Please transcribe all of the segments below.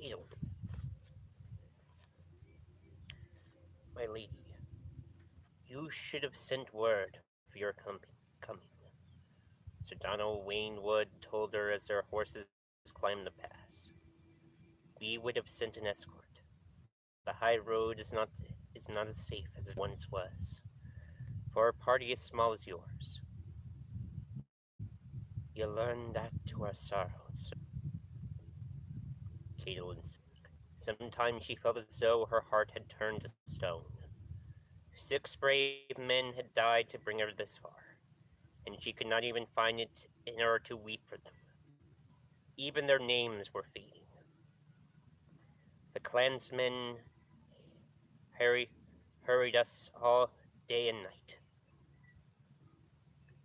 Catelyn, my lady, you should have sent word of your coming. Sir Donald Wainwood told her as their horses climbed the pass. We would have sent an escort. The high road is not as safe as it once was. For a party as small as yours. You learned that to our sorrow, sir. Catelyn said. Sometimes she felt as though her heart had turned to stone. 6 brave men had died to bring her this far, and she could not even find it in her to weep for them. Even their names were fading. The clansmen hurried us all day and night.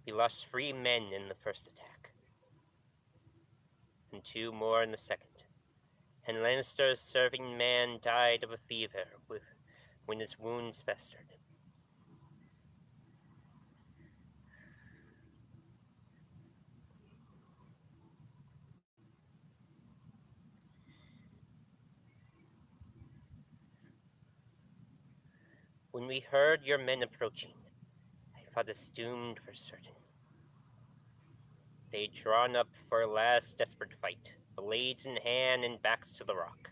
We lost 3 men in the first attack, and 2 more in the second. And Lannister's serving man died of a fever when his wounds festered. When we heard your men approaching, I thought us doomed for certain. They'd drawn up for a last desperate fight, blades in hand and backs to the rock.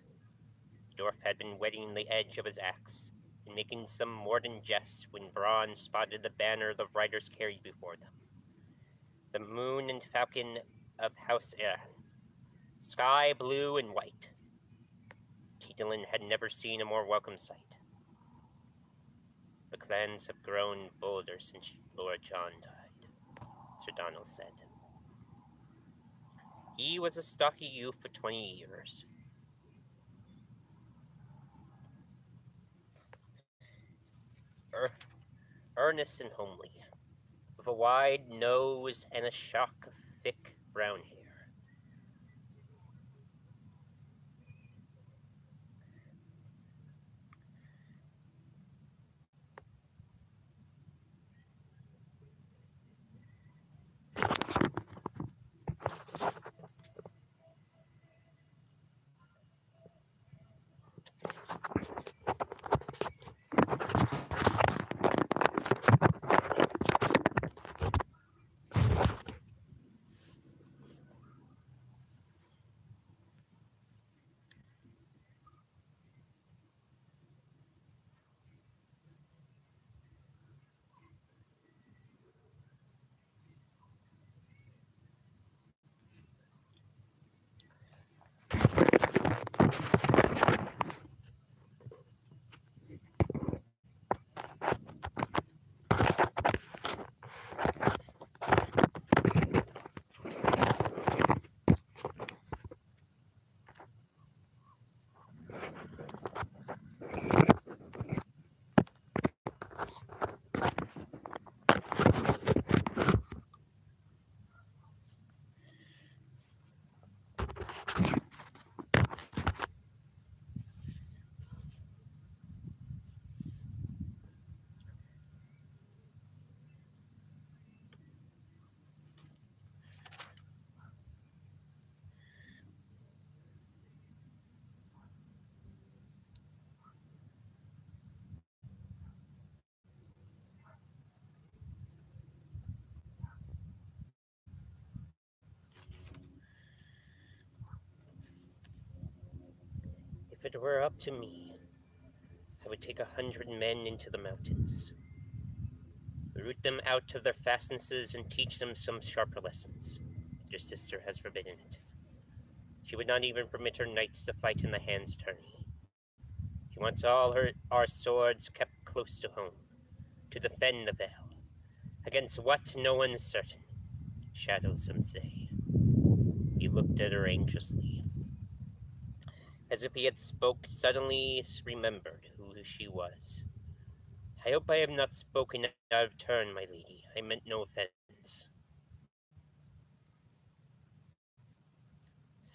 Dorf had been whetting the edge of his axe and making some mordant jest when Bronn spotted the banner the riders carried before them. The moon and falcon of House Air, sky blue and white. Catelyn had never seen a more welcome sight. The clans have grown bolder since Lord John died, Sir Donald said. He was a stocky youth for 20 years. Earnest and homely, with a wide nose and a shock of thick brown hair. If it were up to me, I would take 100 men into the mountains, root them out of their fastnesses and teach them some sharper lessons. But your sister has forbidden it. She would not even permit her knights to fight in the hand's tourney. She wants our swords kept close to home, to defend the Vale. Against what, no one's certain. Shadows, some say. He looked at her anxiously, as if he had suddenly remembered who she was. I hope I have not spoken out of turn, my lady. I meant no offense.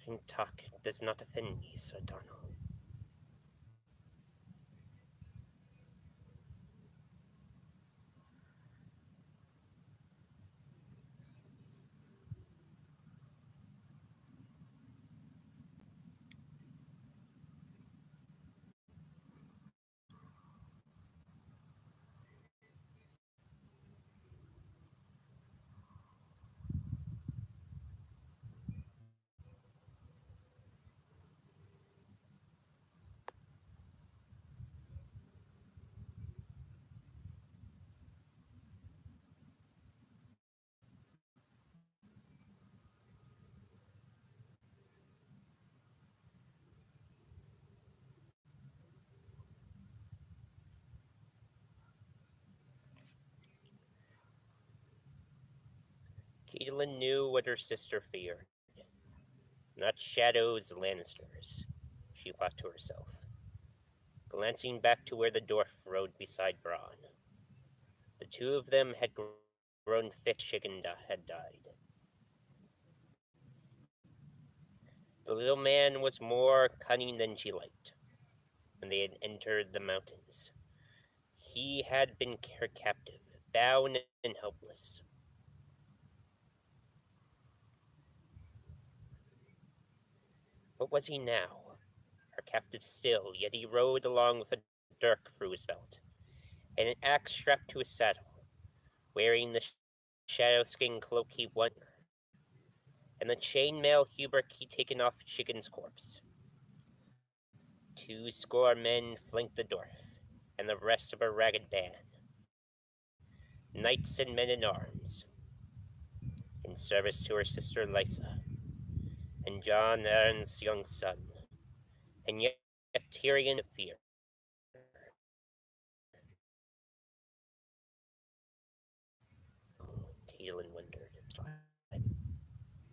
Think talk does not offend me, Sir Donald. Catelyn knew what her sister feared. Not shadows, Lannisters, she thought to herself, glancing back to where the dwarf rode beside Bronn. The two of them had grown thick chicken had died. The little man was more cunning than she liked. When they had entered the mountains, he had been her captive, bound and helpless. What was he now? Her captive still, yet he rode along with a dirk through his belt, and an axe strapped to his saddle, wearing the shadow skin cloak he won, and the chainmail hauberk he taken off Chicken's corpse. 200 men flanked the dwarf, and the rest of a ragged band, knights and men-at-arms, in service to her sister Lysa, and Jon Arryn's young son, and yet Tyrion of fear. Catelyn wondered.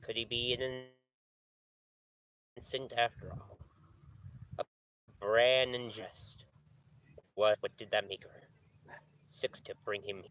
Could he be an innocent after all? A Bran in jest? What did that make her? Six to bring him.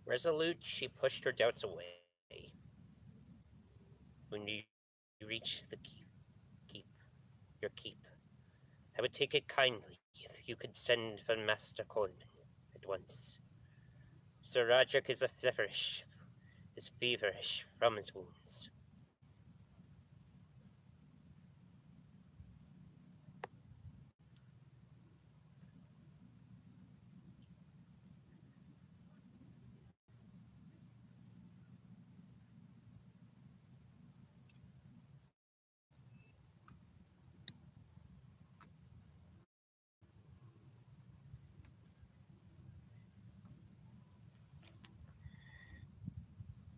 Resolute, she pushed her doubts away. When you reach the your keep, I would take it kindly if you could send for Master Coleman at once. Sir Roderick is feverish from his wounds.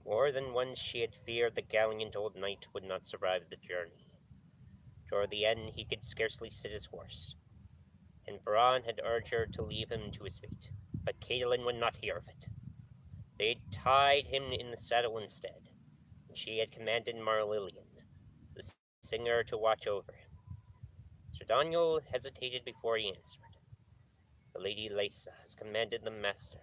More than once she had feared the gallant old knight would not survive the journey. Toward the end he could scarcely sit his horse, and Bronn had urged her to leave him to his fate, but Catelyn would not hear of it. They had tied him in the saddle instead, and she had commanded Marlillian, the singer, to watch over him. Sir Daniel hesitated before he answered. The Lady Lysa has commanded the Maester,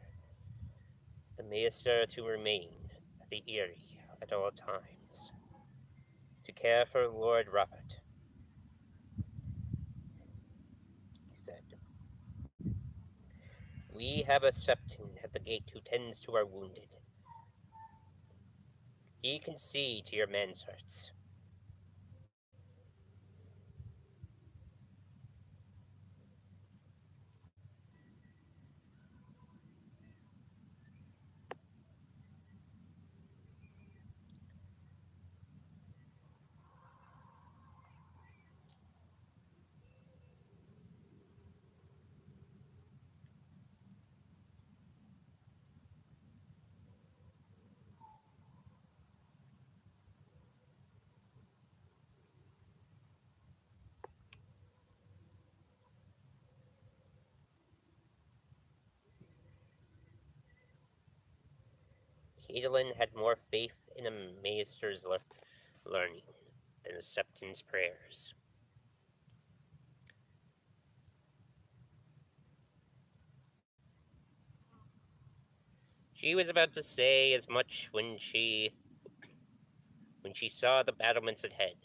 to remain at the Eyrie at all times, to care for Lord Robert. He said, "We have a septon at the gate who tends to our wounded. He can see to your men's hurts." Catelyn had more faith in a maester's learning than a septon's prayers. She was about to say as much when she saw the battlements ahead.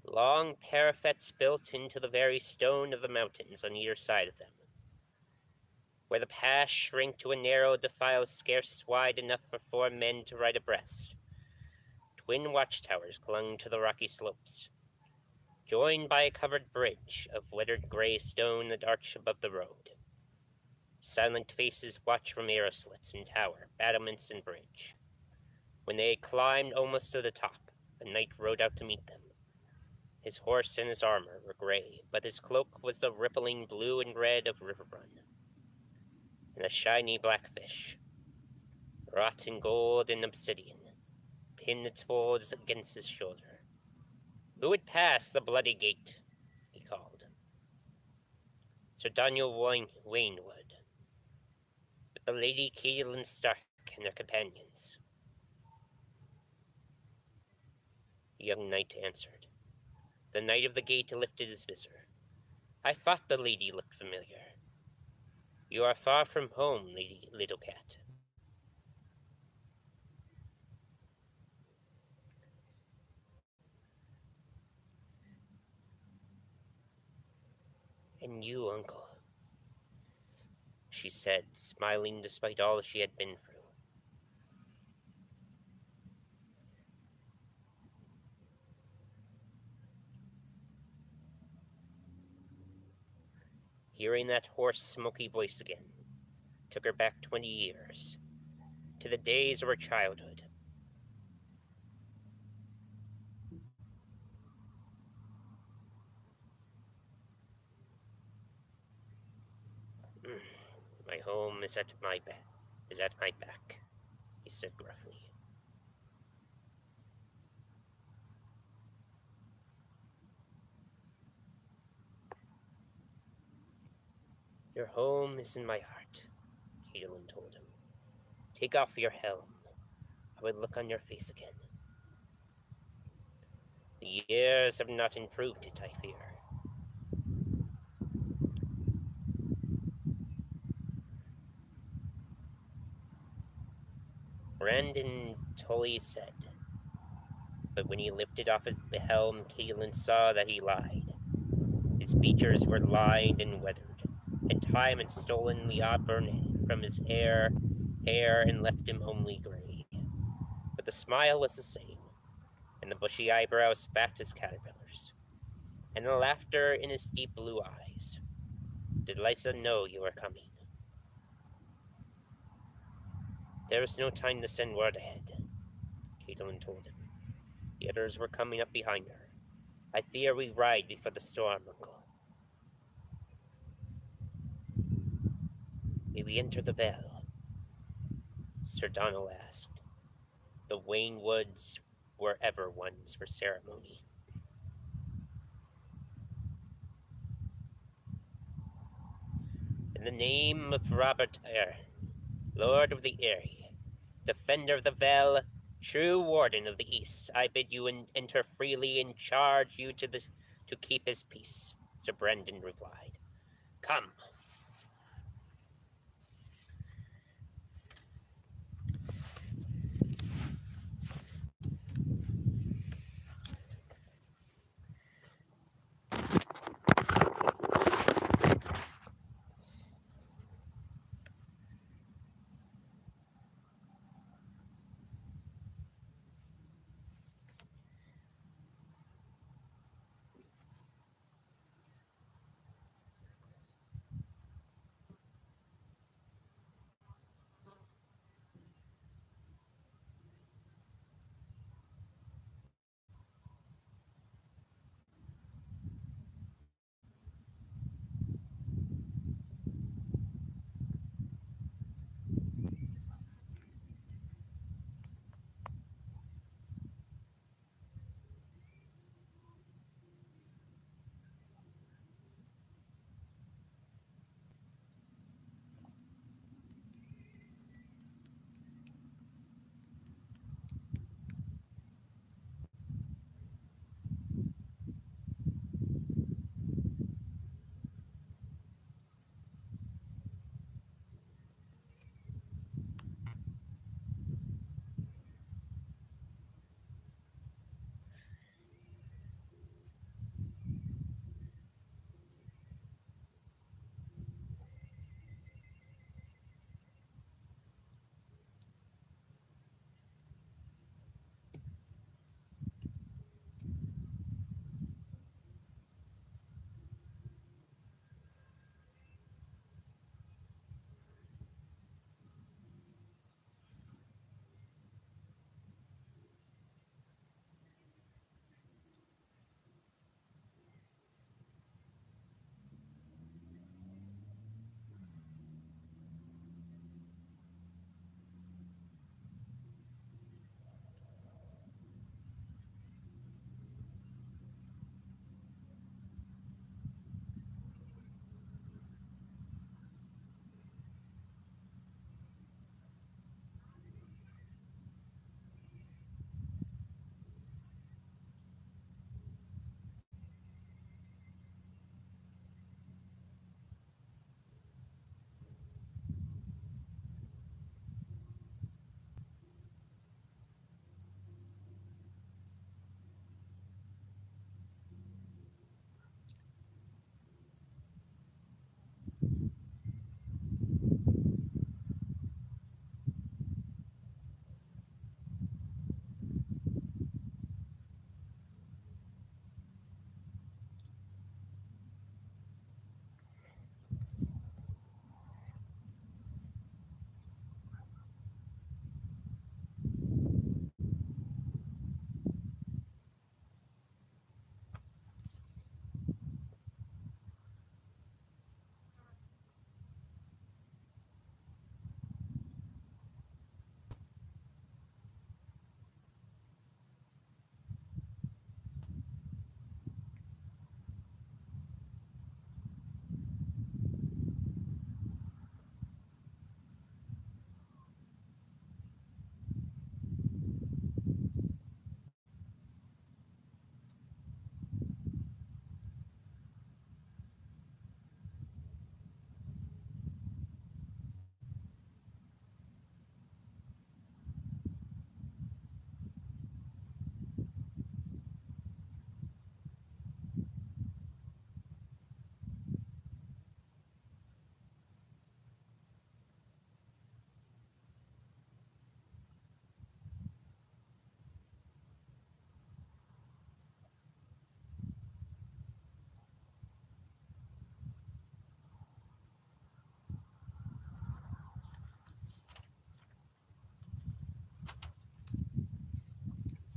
Long parapets built into the very stone of the mountains on either side of them, where the pass shrank to a narrow defile scarce wide enough for 4 men to ride abreast. Twin watchtowers clung to the rocky slopes, joined by a covered bridge of weathered gray stone that arched above the road. Silent faces watched from arrow slits in tower, battlements, and bridge. When they had climbed almost to the top, a knight rode out to meet them. His horse and his armor were gray, but his cloak was the rippling blue and red of Riverrun, and a shiny black fish, wrought in gold and obsidian, pinned its folds against his shoulder. "Who would pass the bloody gate?" he called. "Sir Daniel Waynwood, with the Lady Catelyn Stark and her companions." The young knight answered. The knight of the gate lifted his visor. "I thought the lady looked familiar. You are far from home, Lady Little Cat." "And you, uncle," she said, smiling despite all she had been through. Hearing that hoarse, smoky voice again took her back 20 years, to the days of her childhood. "My home is at my back," he said gruffly. "Your home is in my heart," Catelyn told him. "Take off your helm. I would look on your face again. The years have not improved it, I fear." Brandon Tully said, but when he lifted off the helm, Catelyn saw that he lied. His features were lined and weathered, and time had stolen the auburn from his hair and left him only gray. But the smile was the same, and the bushy eyebrows fat as caterpillars, and the laughter in his deep blue eyes. "Did Lysa know you were coming?" "There is no time to send word ahead," Catelyn told him. "The others were coming up behind her. I fear we ride before the storm, uncle." "May we enter the Vale?" Sir Donald asked. The Waynwoods were ever ones for ceremony. "In the name of Robert Eyre, Lord of the Eyrie, Defender of the Vale, true Warden of the East, I bid you enter freely and charge you to keep his peace," Sir Brandon replied. "Come."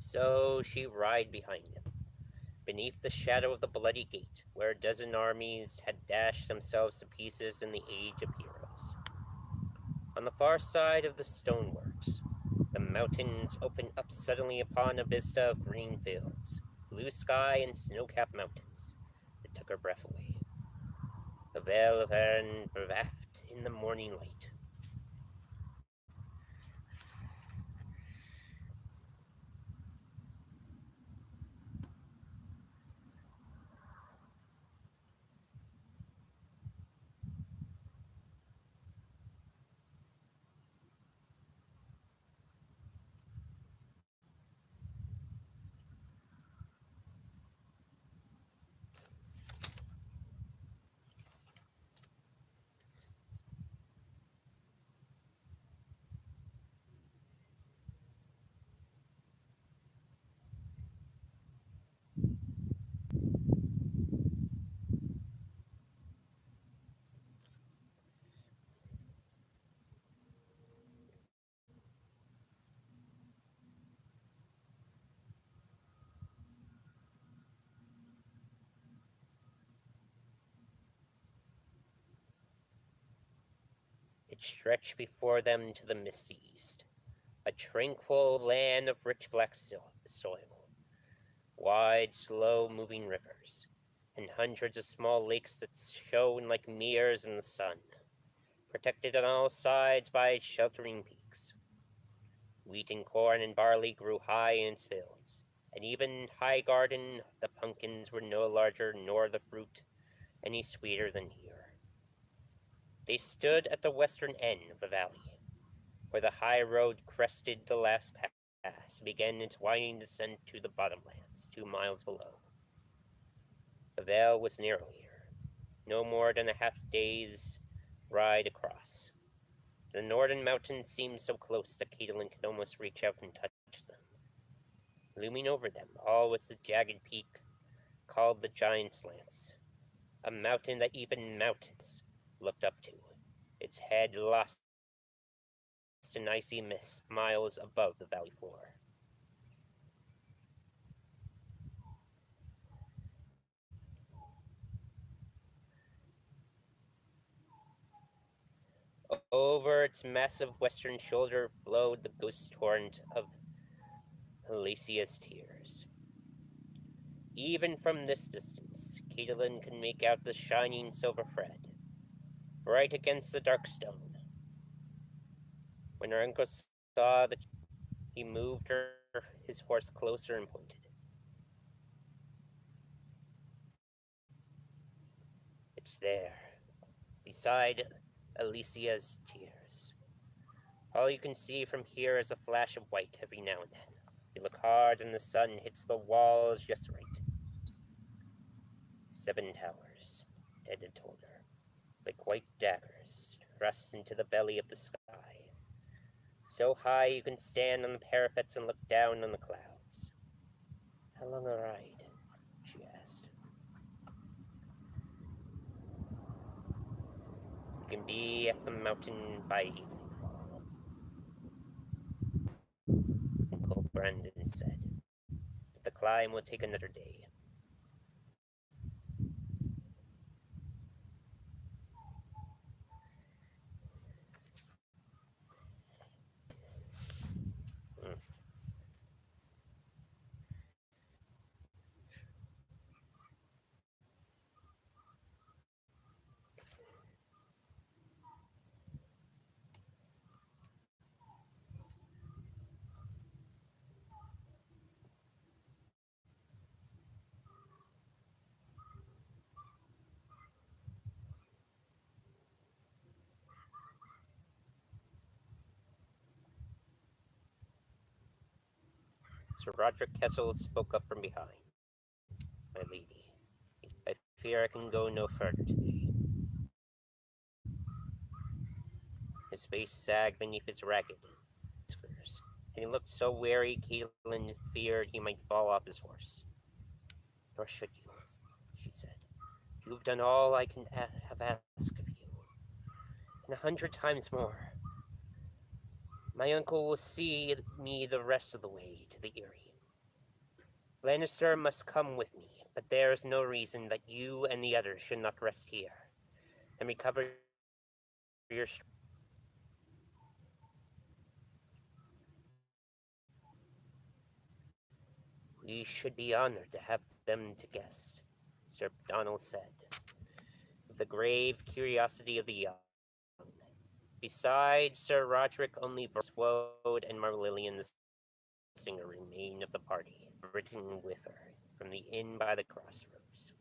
So she ride behind him, beneath the shadow of the bloody gate, where a dozen armies had dashed themselves to pieces in the Age of Heroes. On the far side of the stoneworks, the mountains opened up suddenly upon a vista of green fields, blue sky, and snow-capped mountains that took her breath away. The veil of Erin wrapped in the morning light. It stretched before them to the misty east, a tranquil land of rich black soil, wide, slow-moving rivers, and hundreds of small lakes that shone like mirrors in the sun, protected on all sides by sheltering peaks. Wheat and corn and barley grew high in its fields, and even in High Garden the pumpkins were no larger nor the fruit any sweeter than here. They stood at the western end of the valley, where the high road crested the last pass and began its winding descent to the bottomlands 2 miles below. The vale was narrow here, no more than a half-day's ride across. The northern mountains seemed so close that Catelyn could almost reach out and touch them. Looming over them all was the jagged peak called the Giant's Lance, a mountain that even mountains looked up to, its head lost in icy mist miles above the valley floor. Over its massive western shoulder flowed the ghost torrent of Alicia's tears. Even from this distance, Catelyn could make out the shining silver thread, right against the dark stone. When her uncle saw that, he moved his horse closer and pointed. It's there, beside Alicia's tears. All you can see from here is a flash of white every now and then. You look hard and the sun hits the walls just right. 7 towers, Ed told her, like white daggers thrust into the belly of the sky. So high you can stand on the parapets and look down on the clouds. How long a ride? She asked. You can be at the mountain by eveningfall, Uncle Brandon said. But the climb will take another day. Sir Roderick Kessel spoke up from behind. My lady, I fear I can go no further today. His face sagged beneath his ragged whiskers, and he looked so weary Catelyn feared he might fall off his horse. Nor should you, she said. You've done all I can have asked of you, and 100 times more. My uncle will see me the rest of the way to the Eyrie. Lannister must come with me, but there is no reason that you and the others should not rest here and recover your strength. We should be honored to have them to guest, Sir Donald said, with the grave curiosity of the young. Besides, Sir Roderick only Swode and Marlillian the singer remain of the party, written with her from the inn by the crossroads.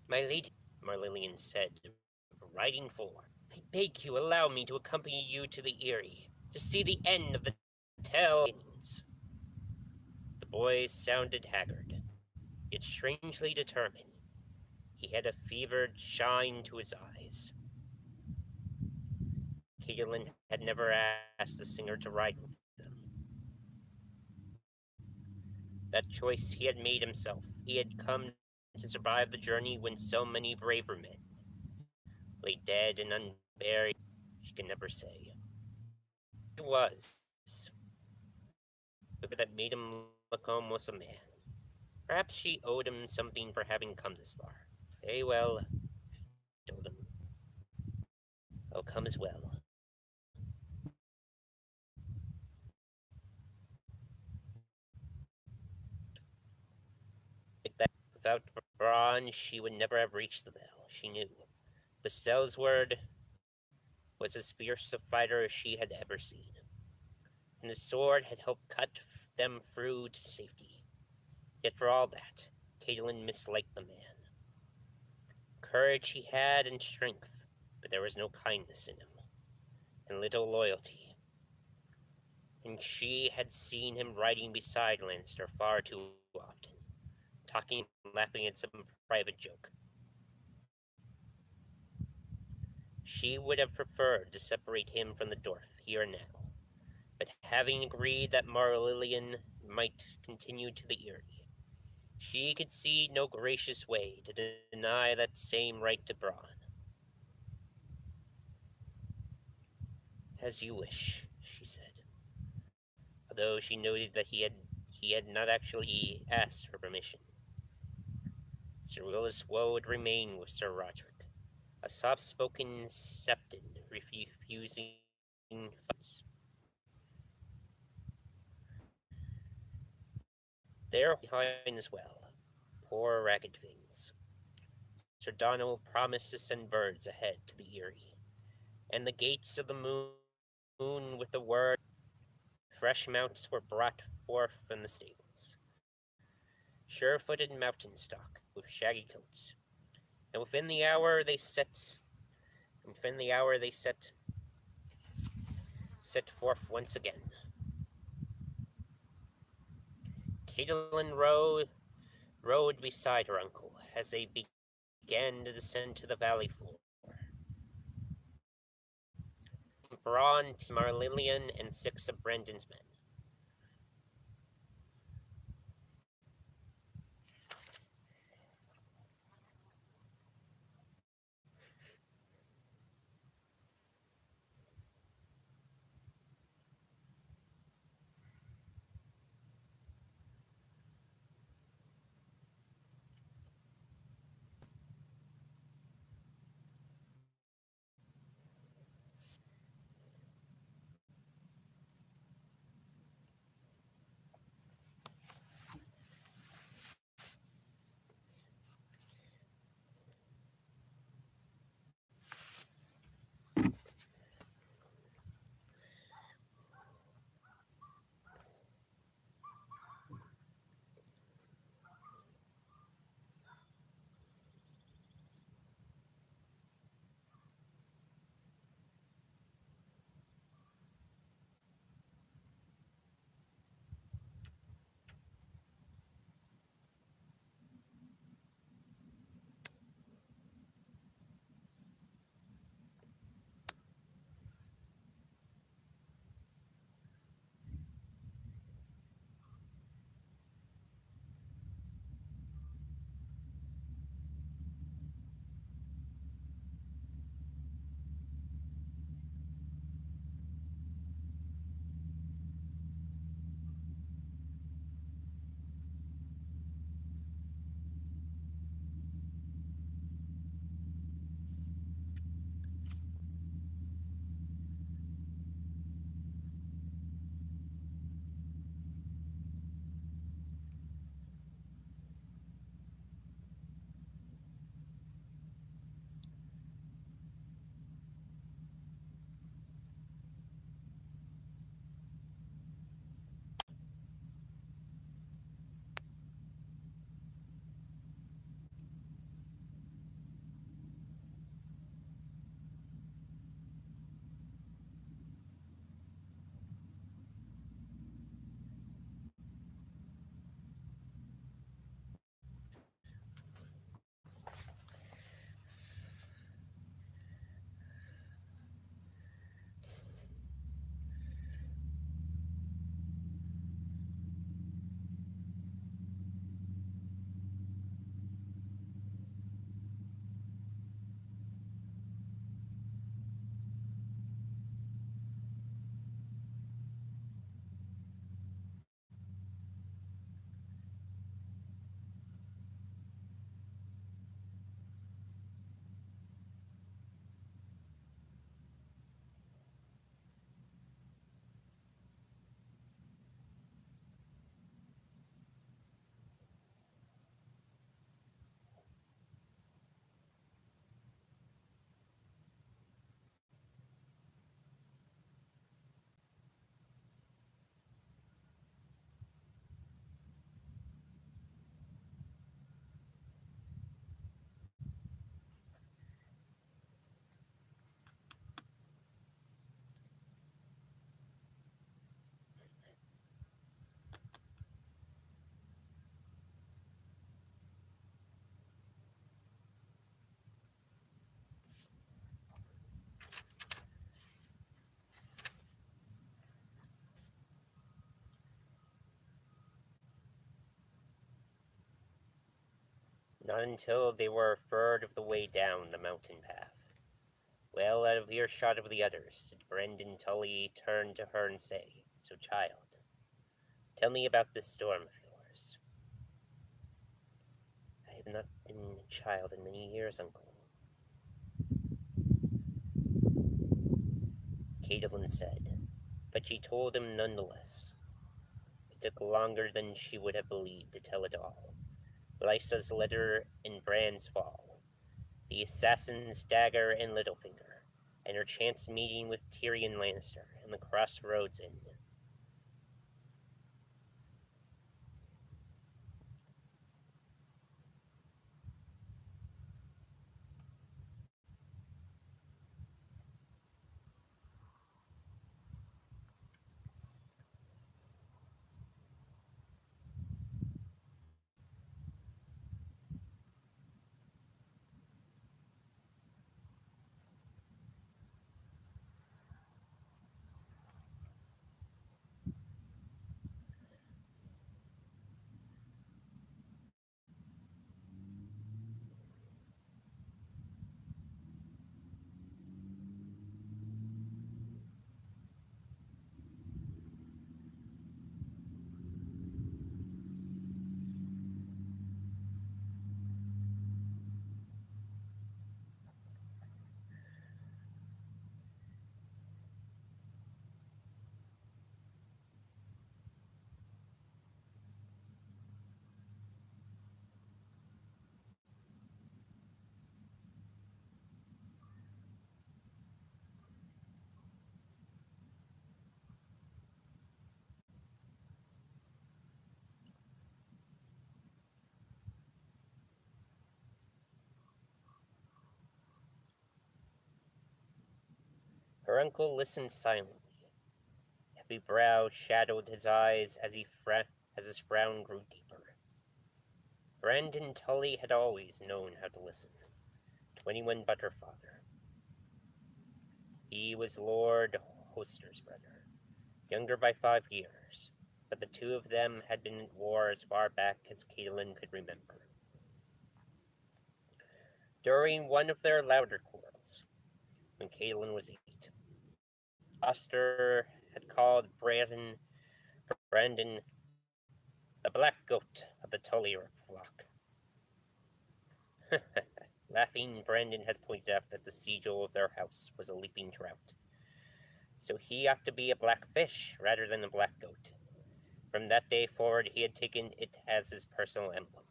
My lady, Marlillian said, riding forward, I beg you allow me to accompany you to the Eyrie, to see the end of the tale. The boy sounded haggard, yet strangely determined. He had a fevered shine to his eyes. Catelyn had never asked the singer to ride with them. That choice he had made himself. He had come to survive the journey when so many braver men lay dead and unburied. She could never say. It was, but that made him look almost a man. Perhaps she owed him something for having come this far. Very well, told him. I'll come as well. Like that, without Braun, she would never have reached the Vale. She knew. The Sellsword was as fierce a fighter as she had ever seen, and his sword had helped cut them through to safety. Yet for all that, Catelyn misliked the man. Courage he had and strength, but there was no kindness in him, and little loyalty. And she had seen him riding beside Lannister far too often, talking and laughing at some private joke. She would have preferred to separate him from the dwarf here and now, but having agreed that Marlillian might continue to the Eyrie, she could see no gracious way to deny that same right to Bronn. As you wish, she said, although she noted that he had not actually asked her permission. Sir Willis would remain with Sir Roderick, a soft-spoken septon refusing funds. There behind as well, poor ragged things. Sir Donald promised to send birds ahead to the Eyrie, and the gates of the moon with the word. Fresh mounts were brought forth from the stables, sure-footed mountain stock with shaggy coats, and within the hour they set forth once again. Catelyn rode beside her uncle as they began to descend to the valley floor. Bronn, Marlillian, and 6 of Brandon's men. Not until they were a third of the way down the mountain path, well out of earshot of the others, did Brendan Tully turn to her and say, "So, child, tell me about this storm of yours." "I have not been a child in many years, uncle," Catelyn said, but she told him nonetheless. It took longer than she would have believed to tell it all. Lysa's letter and Bran's fall, the assassin's dagger and Littlefinger, and her chance meeting with Tyrion Lannister in the Crossroads Inn. Her uncle listened silently. Heavy brow shadowed his eyes as his frown grew deeper. Brandon Tully had always known how to listen to anyone but her father. He was Lord Hoster's brother, younger by 5 years, but the two of them had been at war as far back as Catelyn could remember. During one of their louder quarrels, when Catelyn was 8, Hoster had called Brandon the black goat of the Tully flock. Laughing, Brandon had pointed out that the sigil of their house was a leaping trout, so he ought to be a black fish rather than a black goat. From that day forward, he had taken it as his personal emblem.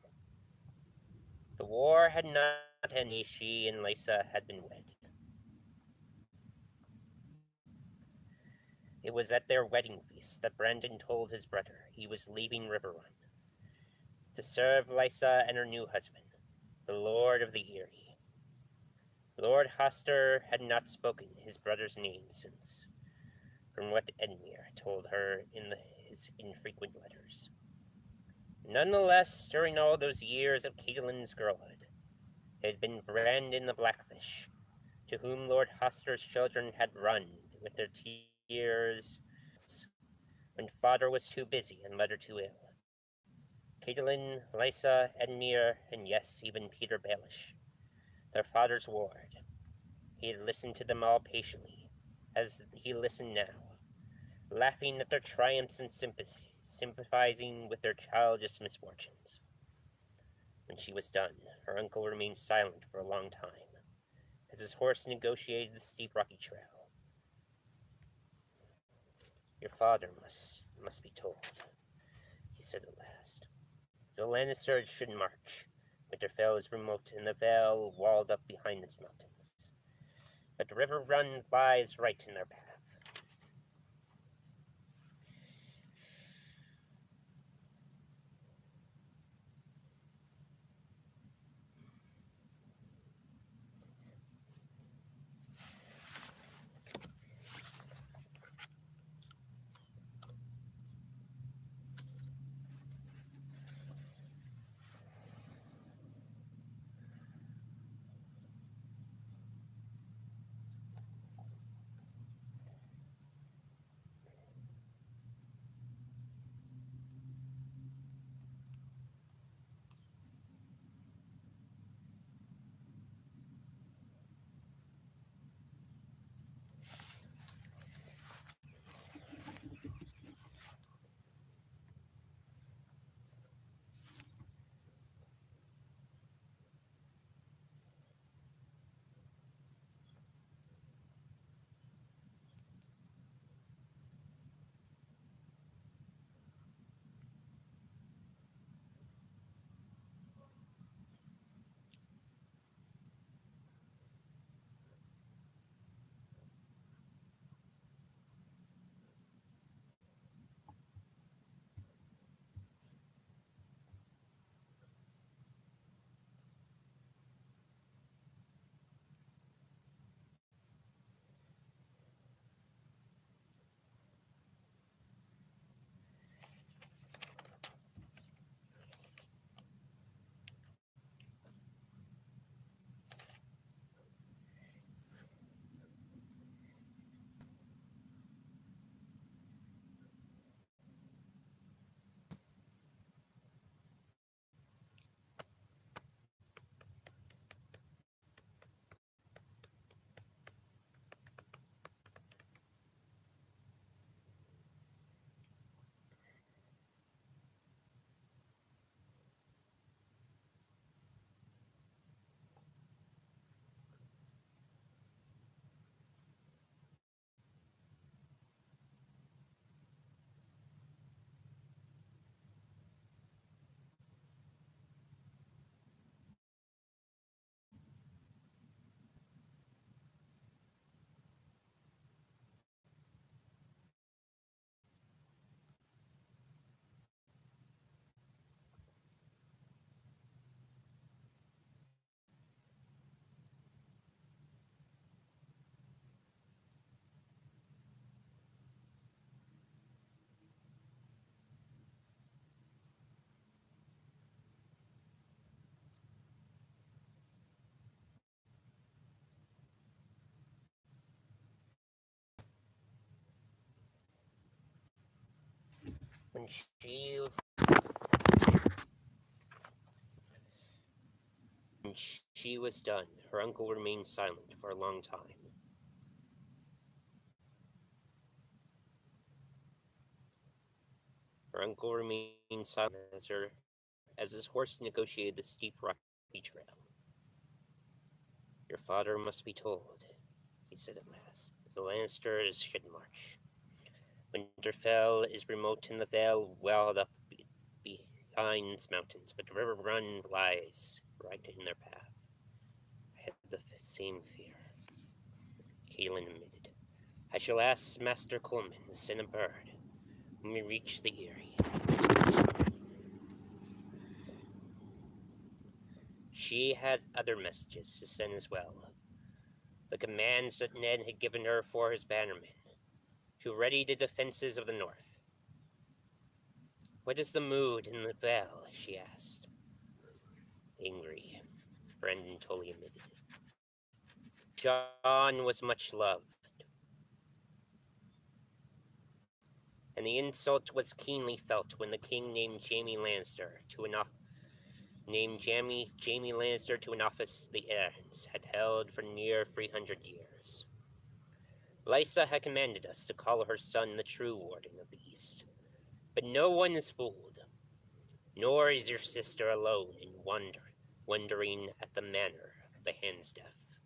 The war had not ended. She and Lysa had been wed. It was at their wedding feast that Brandon told his brother he was leaving Riverrun to serve Lysa and her new husband, the Lord of the Eyrie. Lord Hoster had not spoken his brother's name since, from what Edmure told her in his infrequent letters. Nonetheless, during all those years of Catelyn's girlhood, it had been Brandon the Blackfish, to whom Lord Hoster's children had run with their tears when father was too busy and mother too ill. Catelyn, Lysa, Edmure, and yes, even Peter Baelish, their father's ward. He had listened to them all patiently, as he listened now, laughing at their triumphs and sympathizing with their childish misfortunes. When she was done, her uncle remained silent for a long time, as his horse negotiated the steep rocky trail. "Your father must be told," he said at last. "The Lannisters should march. Winterfell is remote, and the Vale walled up behind its mountains. But the river run lies right in their path. When she was done, her uncle remained silent for a long time. Her uncle remained silent as his horse negotiated the steep rocky trail. Your father must be told, he said at last. The Lannisters should march. Winterfell is remote in the vale, walled up behind its mountains, but the river run lies right in their path. I had the same fear, Catelyn admitted. I shall ask Master Coleman to send a bird when we reach the Eyrie. She had other messages to send as well. The commands that Ned had given her for his bannermen, to ready the defenses of the north. What is the mood in the vale? She asked. Angry, Brendan Tully admitted. John was much loved, and the insult was keenly felt when the king named Jamie Lannister to an office the Aarons had held for near 300 years. Lysa had commanded us to call her son the true Warden of the East, but no one is fooled, nor is your sister alone in wondering at the manner of the Hansdeath.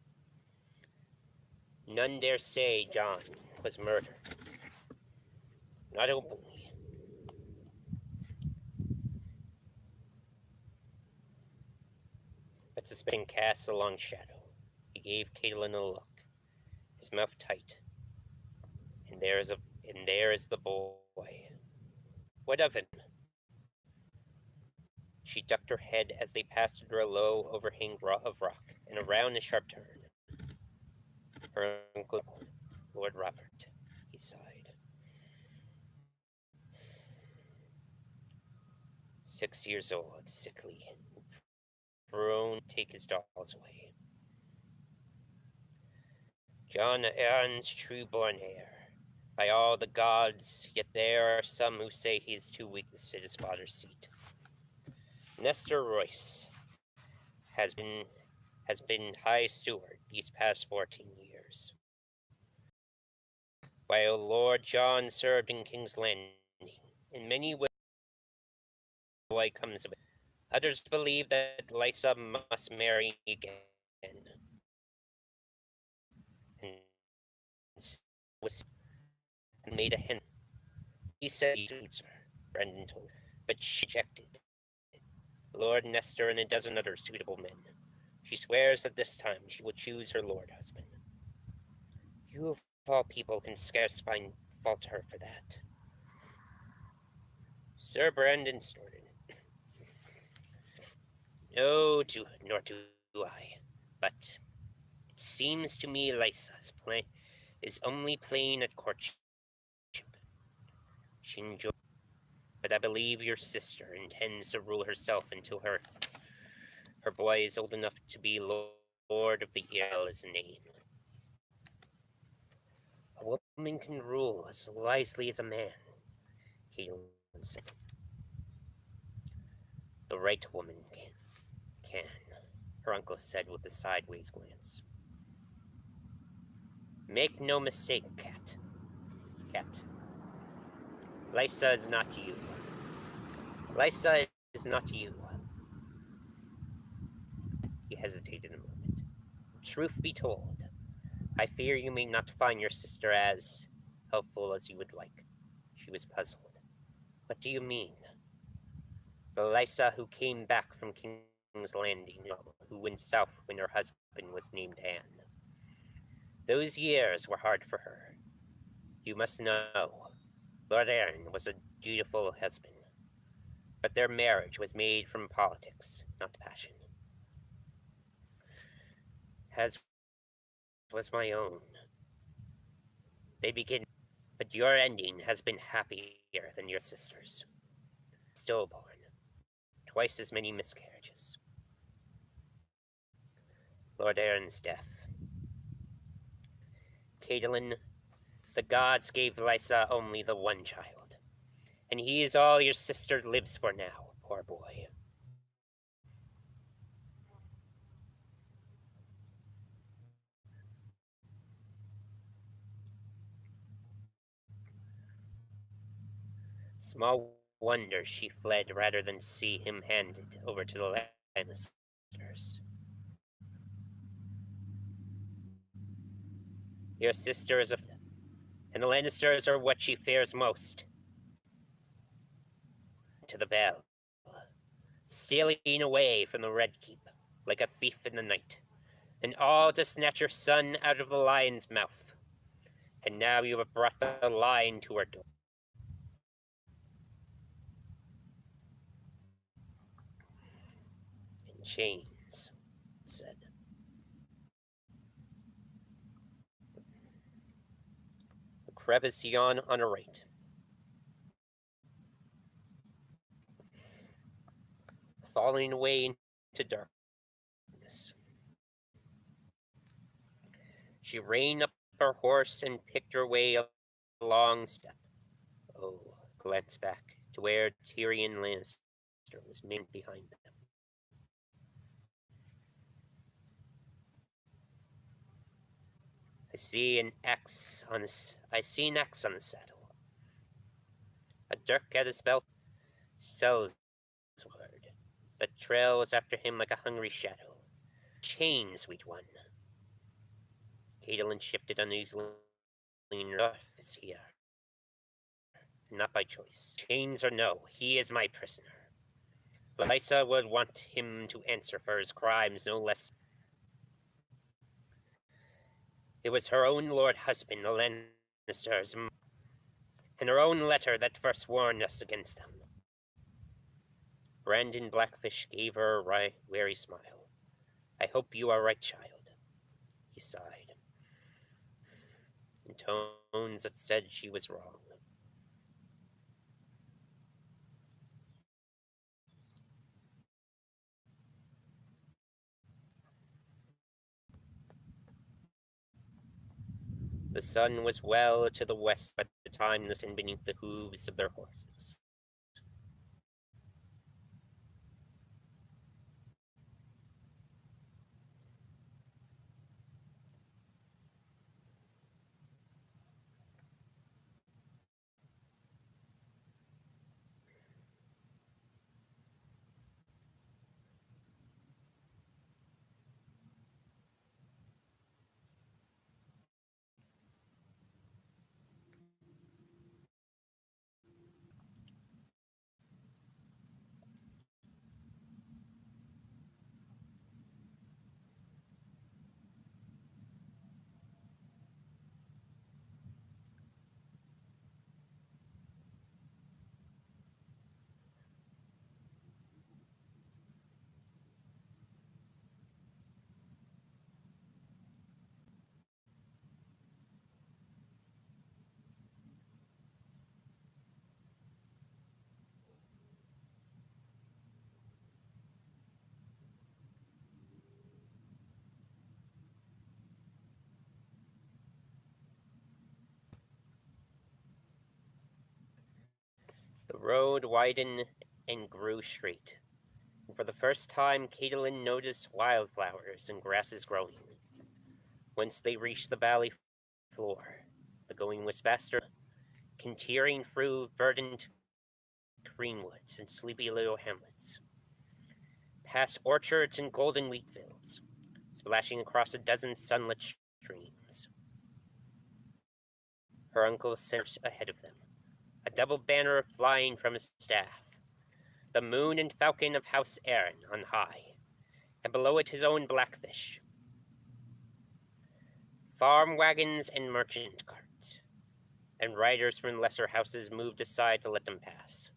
None dare say John was murdered. Not openly. But suspicion casts a long shadow. He gave Catelyn a look, his mouth tight. And there is the boy. What of him? She ducked her head as they passed under a low overhang of rock and around a sharp turn. Her uncle, Lord Robert, he sighed. 6 years old, sickly, prone to take his dolls away. John Arryn's true-born heir. By all the gods, yet there are some who say he is too weak to sit his father's seat. Nestor Royce has been High Steward these past 14 years, while Lord John served in King's Landing. In many ways, the boy comes of it. Others believe that Lysa must marry again, and was made a hen. He said he suits her, Brendan told her, but she rejected. Lord Nestor and a dozen other suitable men. She swears that this time she will choose her lord husband. You of all people can scarce find fault her for that. Sir Brandon snorted. No, nor do I. But it seems to me Lysa's plan is only playing at courtship. She enjoys, but I believe your sister intends to rule herself until her boy is old enough to be Lord of the Eyrie as a name. A woman can rule as wisely as a man, Catelyn said. The right woman can, her uncle said with a sideways glance. Make no mistake, Cat. Lysa is not you. Lysa is not you. He hesitated a moment. Truth be told, I fear you may not find your sister as helpful as you would like. She was puzzled. What do you mean? The Lysa who came back from King's Landing, who went south when her husband was named Anne. Those years were hard for her. You must know, Lord Arryn was a dutiful husband, but their marriage was made from politics, not passion. As was my own. They begin, but your ending has been happier than your sister's. Stillborn, twice as many miscarriages. Lord Arryn's death. Catelyn, the gods gave Lysa only the one child. And he is all your sister lives for now, poor boy. Small wonder she fled rather than see him handed over to the Lannisters. Your sister is and the Lannisters are what she fears most. To the Vale, stealing away from the Red Keep like a thief in the night, and all to snatch your son out of the lion's mouth. And now you have brought the lion to her door. In chains, said. The crevice yawned on her right. Falling away into darkness. She reined up her horse and picked her way a long step. Oh, glanced back to where Tyrion Lannister was maimed behind them. I see an X on the saddle. A dirk at his belt. Sellsword. The trail was after him like a hungry shadow. Chain, sweet one. Catelyn shifted uneasily. Earth is here. Not by choice. Chains or no, he is my prisoner. Lysa would want him to answer for his crimes no less. It was her own lord husband, the Lannisters, and her own letter that first warned us against them. Brandon Blackfish gave her a weary smile. I hope you are right, child. He sighed, in tones that said she was wrong. The sun was well to the west by the time this was beneath the hooves of their horses. The road widened and grew straight, and for the first time Catelyn noticed wildflowers and grasses growing. Once they reached the valley floor, the going was faster, continuing through verdant greenwoods and sleepy little hamlets, past orchards and golden wheat fields, splashing across a dozen sunlit streams. Her uncle sent ahead of them, a double banner flying from his staff, the moon and falcon of House Arryn on high, and below it his own Blackfish. Farm wagons and merchant carts, and riders from lesser houses moved aside to let them pass.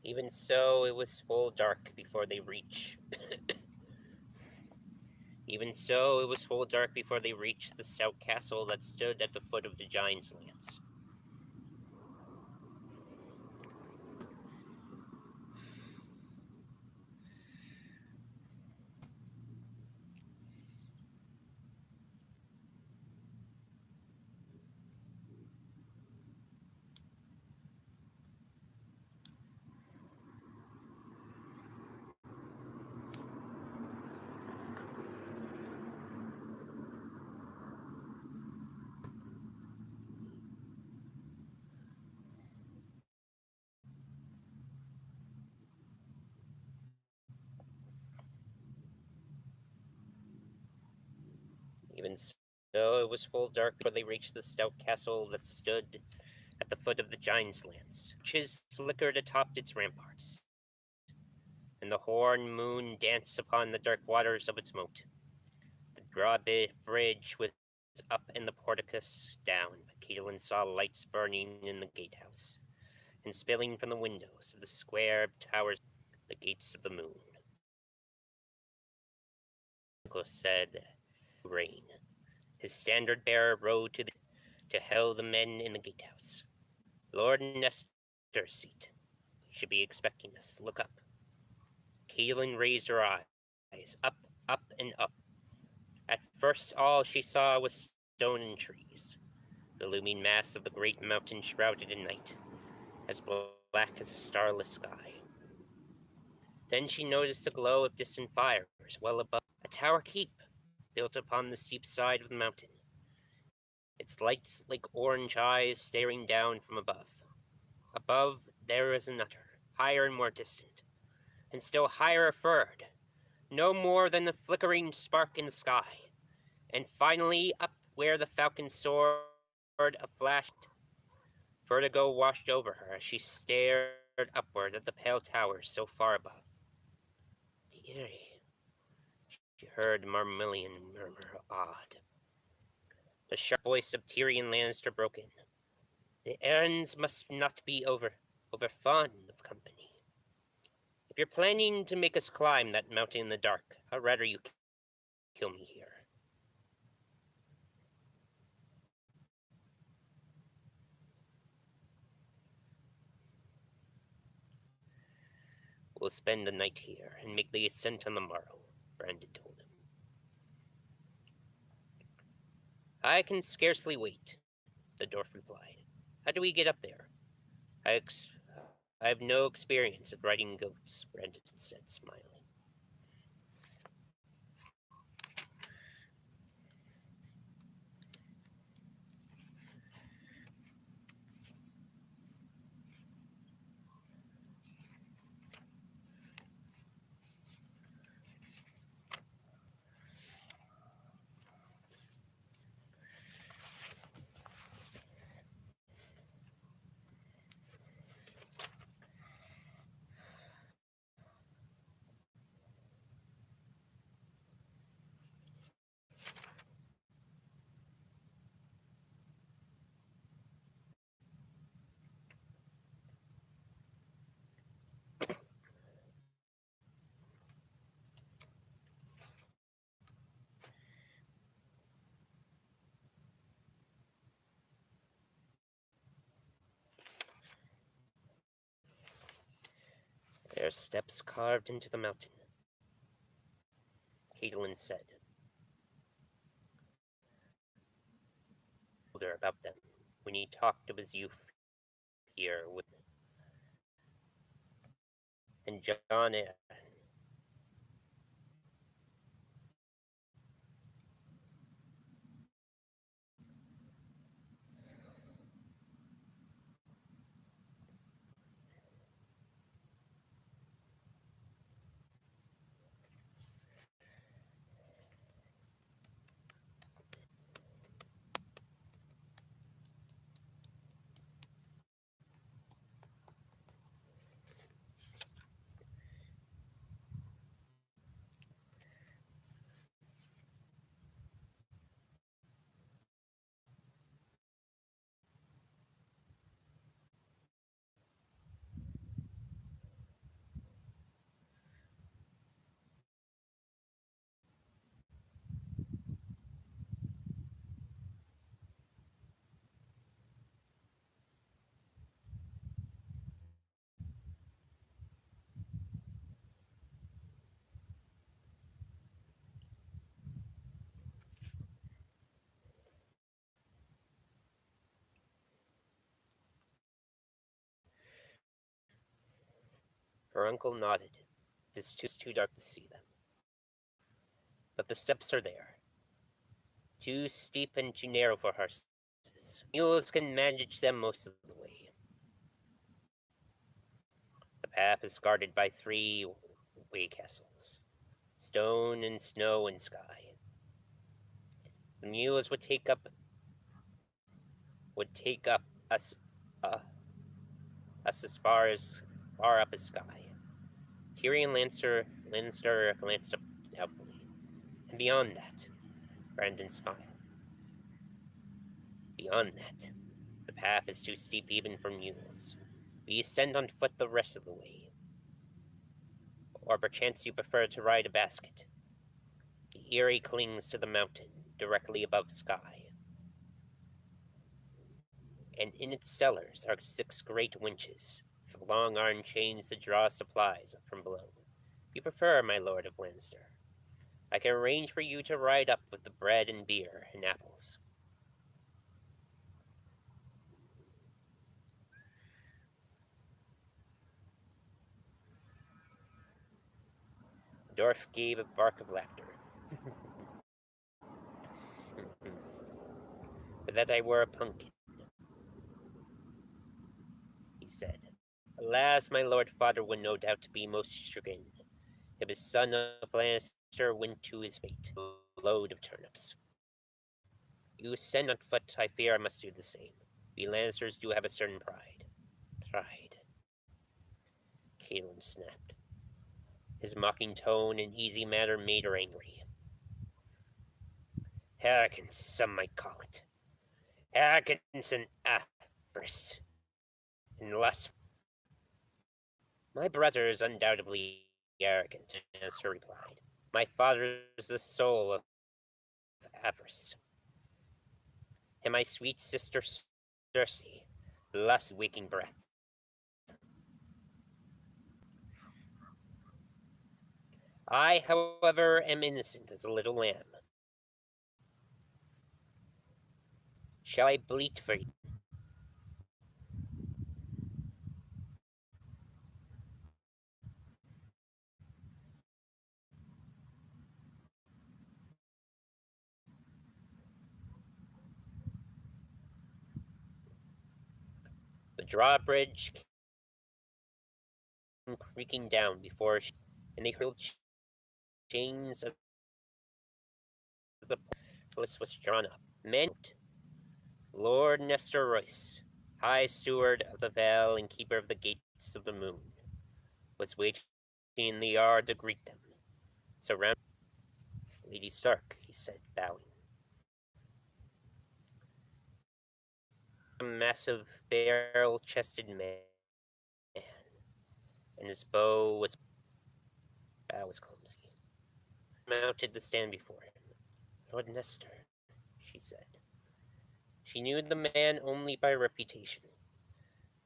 Even so, it was full dark before they reached. Even so, it was full dark before they reached the stout castle that stood at the foot of the giant's lance. Even so, it was full dark before they reached the stout castle that stood at the foot of the giant's lance. Torches flickered atop its ramparts, and the horn moon danced upon the dark waters of its moat. The drawbridge was up and the porticus down, but Catelyn saw lights burning in the gatehouse, and spilling from the windows of the square towers, the gates of the moon. Uncle said, "Rain." His standard-bearer rode to hail the men in the gatehouse. "Lord Nestor's seat. He should be expecting us. Look up." Catelyn raised her eyes, up, up, and up. At first, all she saw was stone and trees, the looming mass of the great mountain shrouded in night, as black as a starless sky. Then she noticed the glow of distant fires well above, a tower keep built upon the steep side of the mountain, its lights like orange eyes staring down from above. Above, there is another, higher and more distant, and still higher furred, no more than the flickering spark in the sky. And finally, up where the falcon soared, a flash. Vertigo washed over her as she stared upward at the pale towers so far above. "Eerie," she heard Marmillion murmur, awed. The sharp voice of Tyrion Lannister broke in. "The errands must not be over fond of company. If you're planning to make us climb that mountain in the dark, I'd rather you kill me here." "We'll spend the night here and make the ascent on the morrow," Brandon told him. "I can scarcely wait," the dwarf replied. "How do we get up there?" I have no experience at riding goats," Brandon said, smiling. "There are steps carved into the mountain," Catelyn said. About them when he talked of his youth here with and John Eyre. Her uncle nodded. It is too dark to see them. But the steps are there. Too steep and too narrow for horses. Mules can manage them most of the way. The path is guarded by 3 way castles. Stone and snow and sky. The mules would take us as far up as sky. Tyrion Lannister glanced up doubtfully. And beyond that, Brandon smiled. Beyond that, the path is too steep even for mules. We ascend on foot the rest of the way. Or perchance you prefer to ride a basket. The Eyrie clings to the mountain, directly above sky. And in its cellars are 6 great winches, with long iron chains that draw supplies up from below. If you prefer, my lord of Lannister, I can arrange for you to ride up with the bread and beer and apples. The dwarf gave a bark of laughter. But that I were a pumpkin, he said. Alas, my lord father would no doubt be most chagrined if his son of Lannister went to his fate, a load of turnips. You ascend on foot, I fear I must do the same. We Lannisters do have a certain pride. Pride. Catelyn snapped. His mocking tone and easy manner made her angry. Arrogance, some might call it. Arrogance and avarice. And lust. My brother is undoubtedly arrogant, Lannister replied. My father is the soul of avarice. And my sweet sister Cersei, lust waking breath. I, however, am innocent as a little lamb. Shall I bleat for you? The drawbridge came creaking down before she, and they heard chains of the palace was drawn up. Men, Lord Nestor Royce, High Steward of the Vale and Keeper of the Gates of the Moon, was waiting in the yard to greet them. Surrounded, Lady Stark, he said, bowing. A massive, barrel-chested man, and his bow was clumsy. Mounted to stand before him. Lord Nestor, she said. She knew the man only by reputation.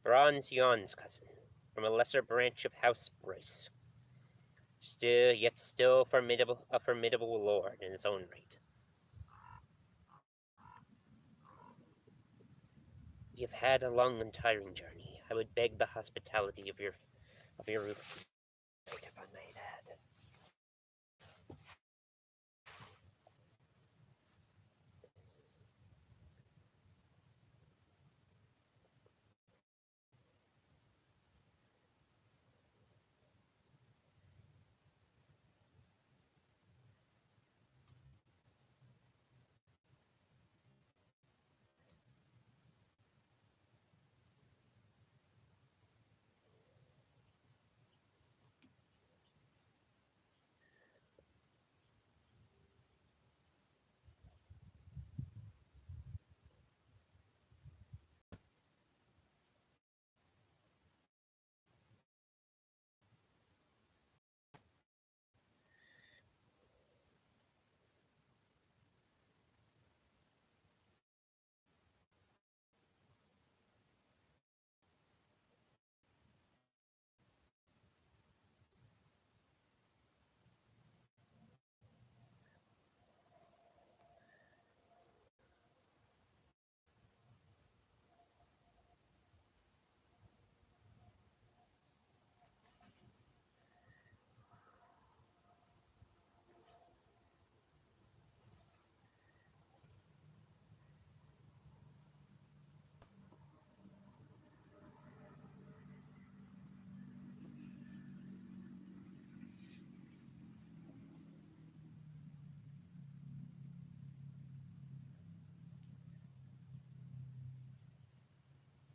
Bronn Yon's cousin, from a lesser branch of House Royce. Still a formidable lord in his own right. We have had a long and tiring journey. I would beg the hospitality of your roof, if I may add.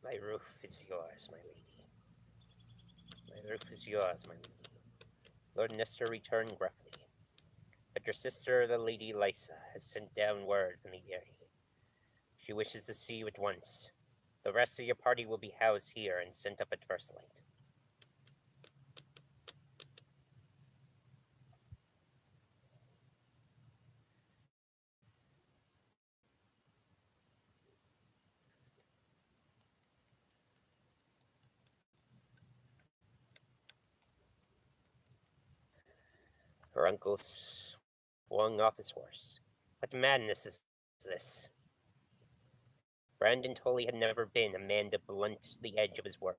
My roof is yours, my lady. My roof is yours, my lady. Lord Nestor returned gruffly. But your sister, the Lady Lysa, has sent down word from the Eyrie. She wishes to see you at once. The rest of your party will be housed here and sent up at first light. Her uncle swung off his horse. What madness is this? Brandon Tully had never been a man to blunt the edge of his words.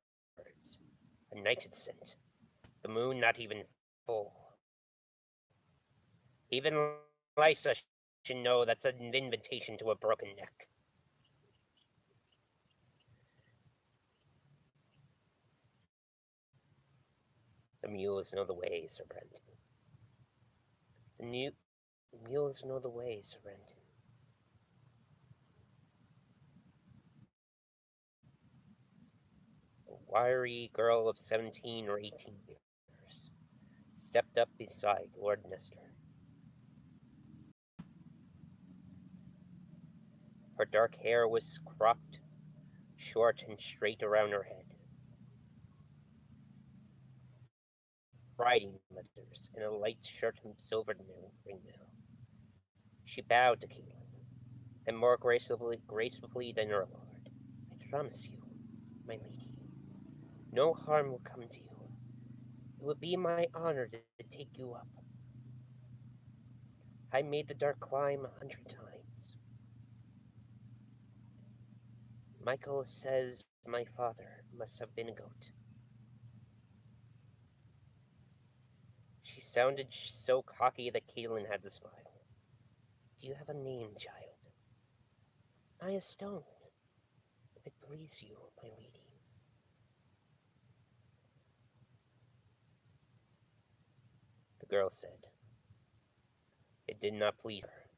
A night had sent. The moon not even full. Even Lysa should know that's an invitation to a broken neck. The mules know the way, Sir Brendan. The mules know the way, Sir Brendan. A wiry girl of 17 or 18 years stepped up beside Lord Nestor. Her dark hair was cropped, short and straight around her head. Riding leathers and a light shirt and silvered ringmail. She bowed to Catelyn, and more gracefully than her lord. I promise you, my lady, no harm will come to you. It will be my honor to take you up. I made the dark climb 100 times. Michael says my father must have been a goat. She sounded so cocky that Catelyn had to smile. Do you have a name, child? Maya Stone. If it please you, my lady. The girl said. It did not please her.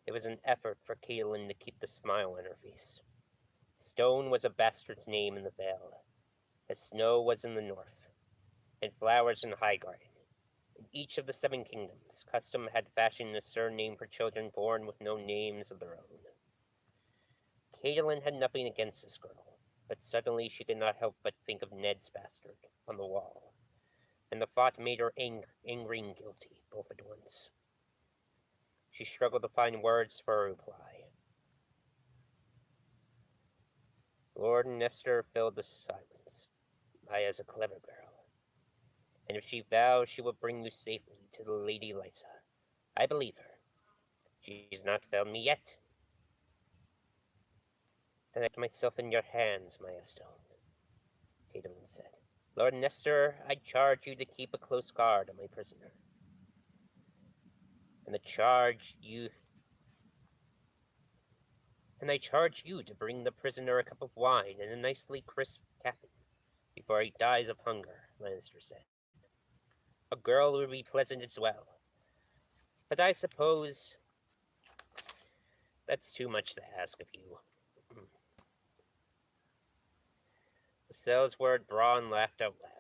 It was an effort for Catelyn to keep the smile on her face. Stone was a bastard's name in the Vale, as snow was in the north, and flowers in Highgarden. In each of the 7 kingdoms, custom had fashioned a surname for children born with no names of their own. Catelyn had nothing against this girl, but suddenly she could not help but think of Ned's bastard on the wall, and the thought made her angry and guilty, both at once. She struggled to find words for a reply. Lord Nestor filled the silence. Maya's a clever girl, and if she vows she will bring you safely to the Lady Lysa, I believe her. She's not failed me yet. Then I put myself in your hands, Maya Stone, Catelyn said. Lord Nestor, I charge you to keep a close guard on my prisoner. And I charge you to bring the prisoner a cup of wine and a nicely crisp capon before he dies of hunger, Lannister said. A girl would be pleasant as well. But I suppose that's too much to ask of you. The cells word Braun laughed out loud.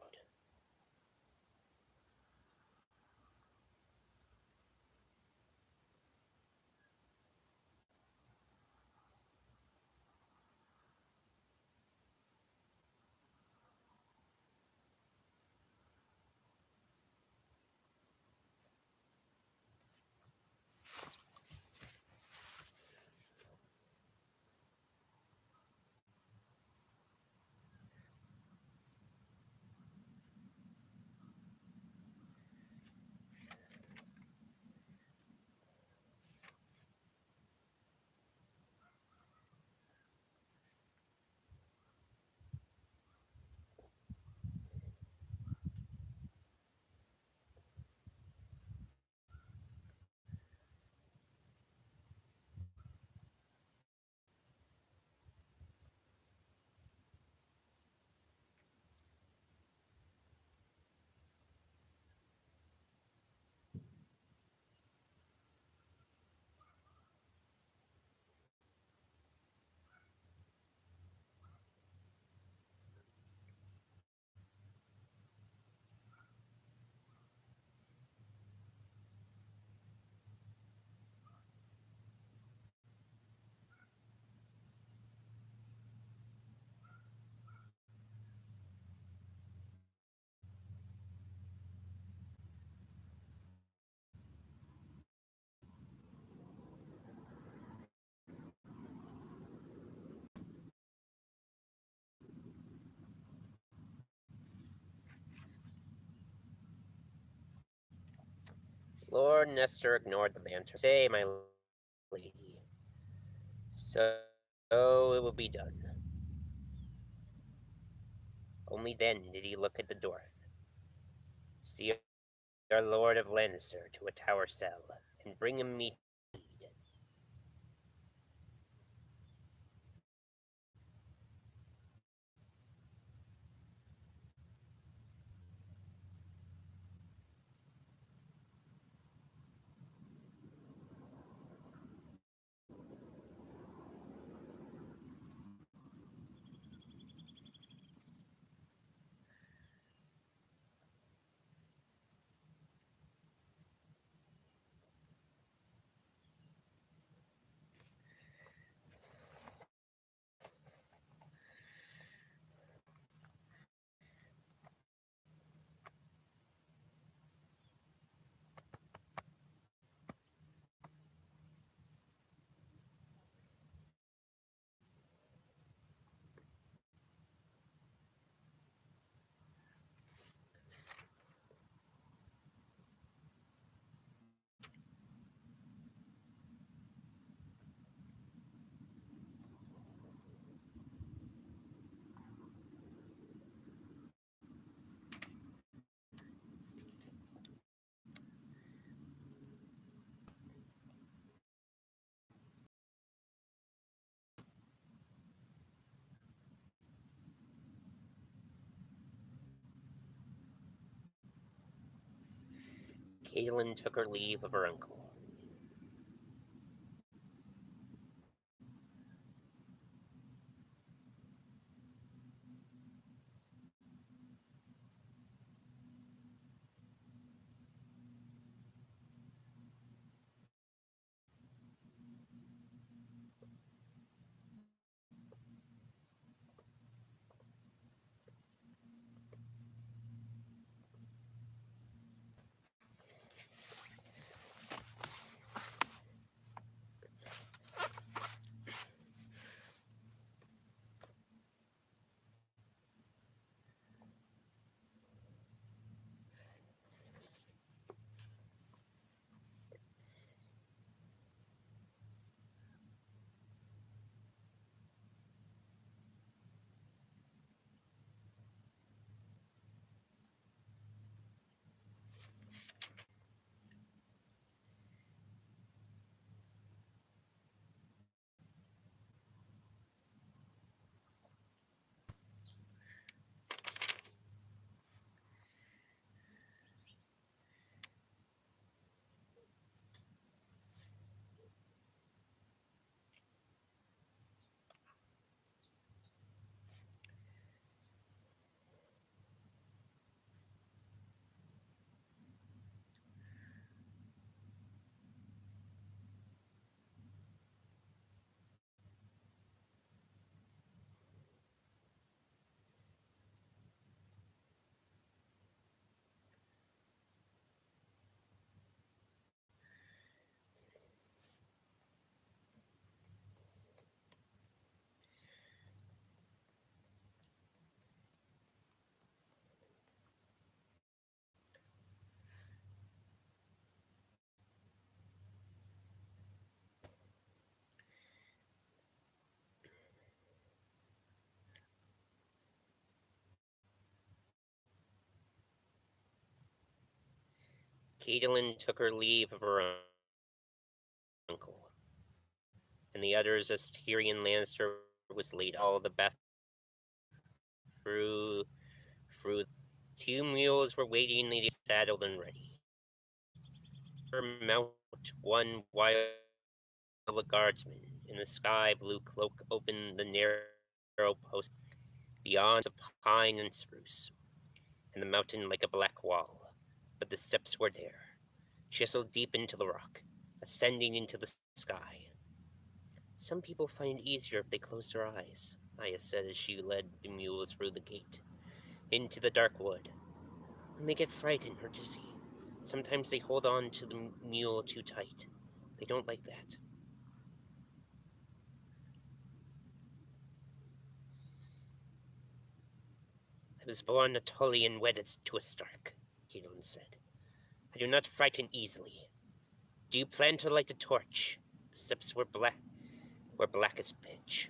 Lord Nestor ignored the lantern. Say, my lady. So it will be done. Only then did he look at the dwarf. See our Lord of Lannister to a tower cell, and bring him meat. Catelyn took her leave of her uncle. Catelyn took her leave of her uncle, and the others as Tyrion Lannister was laid all the best through. Two mules were waiting, they saddled and ready. Her mount one while the guardsman in the sky blue cloak opened the narrow post beyond a pine and spruce, and the mountain like a black wall. But the steps were there, chiseled deep into the rock, ascending into the sky. Some people find it easier if they close their eyes, Aya said as she led the mules through the gate, into the dark wood. When they get frightened or dizzy, sometimes they hold on to the mule too tight. They don't like that. I was born a Tully and wedded to a Stark, Catelyn said. I do not frighten easily. Do you plan to light a torch? The steps were black as pitch.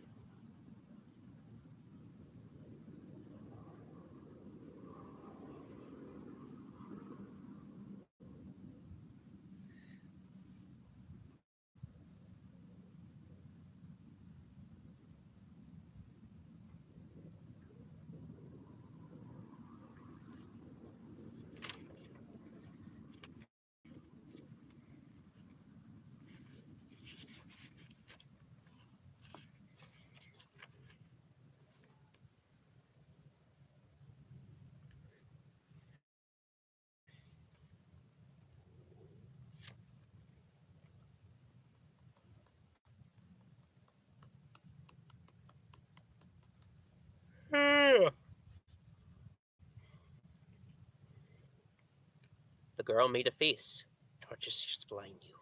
The girl made a face. Torches just blind you.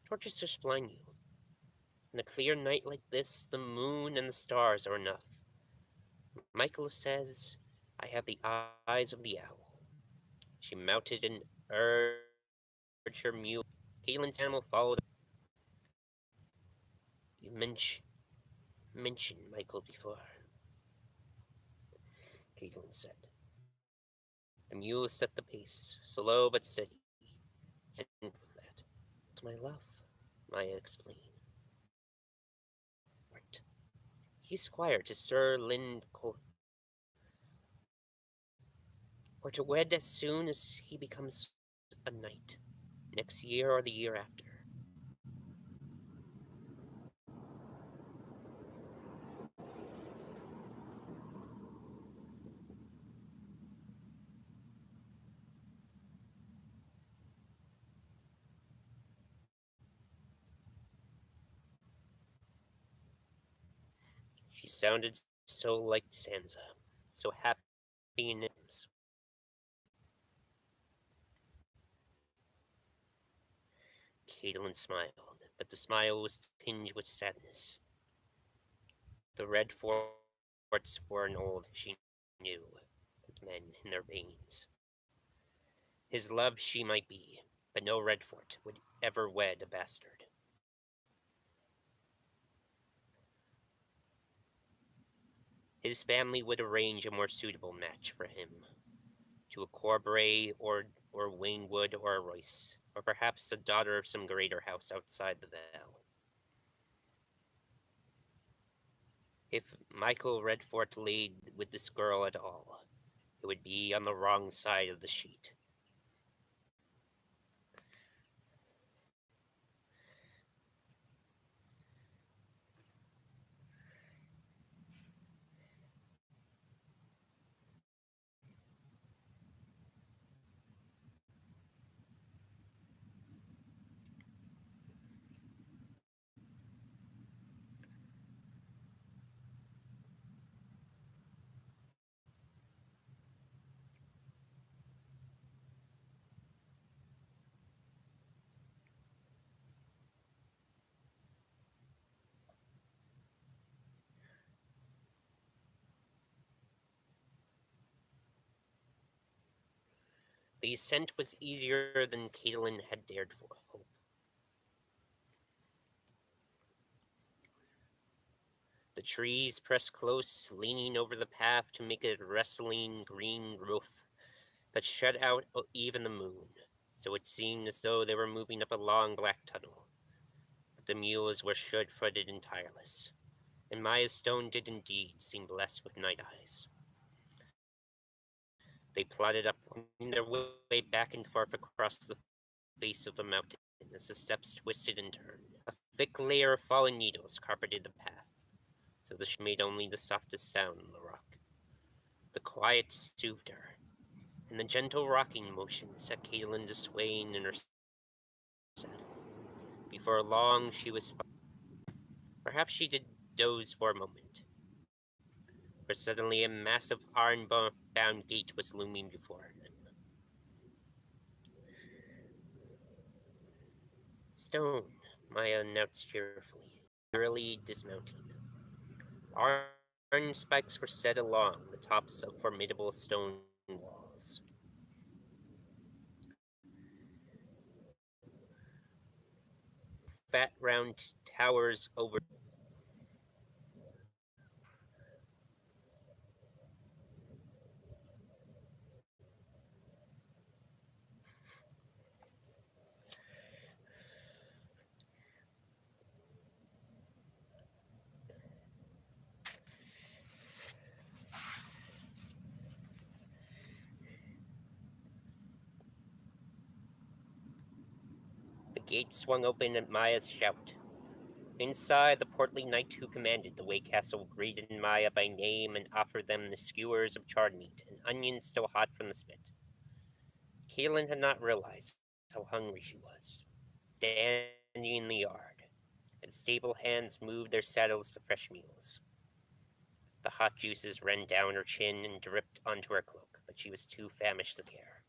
Torches just blind you. In a clear night like this, the moon and the stars are enough. Michael says, I have the eyes of the owl. She mounted and urged her mule. Catelyn's animal followed. You mentioned Michael before, Catelyn said. The mule set the pace, slow but steady. And with that, it's my love, Maya explained. He's squire to Sir Lynn or to wed as soon as he becomes a knight, next year or the year after. She sounded so like Sansa, so happy in hymns. Catelyn smiled, but the smile was tinged with sadness. The red forts were an old, she knew, men in their veins. His love she might be, but no Redfort would ever wed a bastard. His family would arrange a more suitable match for him, to a Corbray or Waynwood or a Royce, or perhaps the daughter of some greater house outside the Vale. If Michael Redfort laid with this girl at all, it would be on the wrong side of the sheet. The ascent was easier than Catelyn had dared for hope. The trees pressed close, leaning over the path to make a wrestling green roof that shut out even the moon, so it seemed as though they were moving up a long black tunnel. But the mules were sure-footed and tireless, and Maya's stone did indeed seem blessed with night eyes. They plodded up, winding their way back and forth across the face of the mountain as the steps twisted and turned. A thick layer of fallen needles carpeted the path, so that she made only the softest sound on the rock. The quiet soothed her, and the gentle rocking motion set Catelyn to swaying in her saddle. Before long, she was fine. Perhaps she did doze for a moment, but suddenly a massive iron-bound gate was looming before them. Stone, Maya announced cheerfully, wearily dismounting. Iron spikes were set along the tops of formidable stone walls. fat round towers over. The gate swung open at Maya's shout. Inside, the portly knight who commanded the Way Castle greeted Maya by name and offered them the skewers of charred meat and onions still hot from the spit. Catelyn had not realized how hungry she was. Standing in the yard, as stable hands moved their saddles to fresh meals. The hot juices ran down her chin and dripped onto her cloak, but she was too famished to care.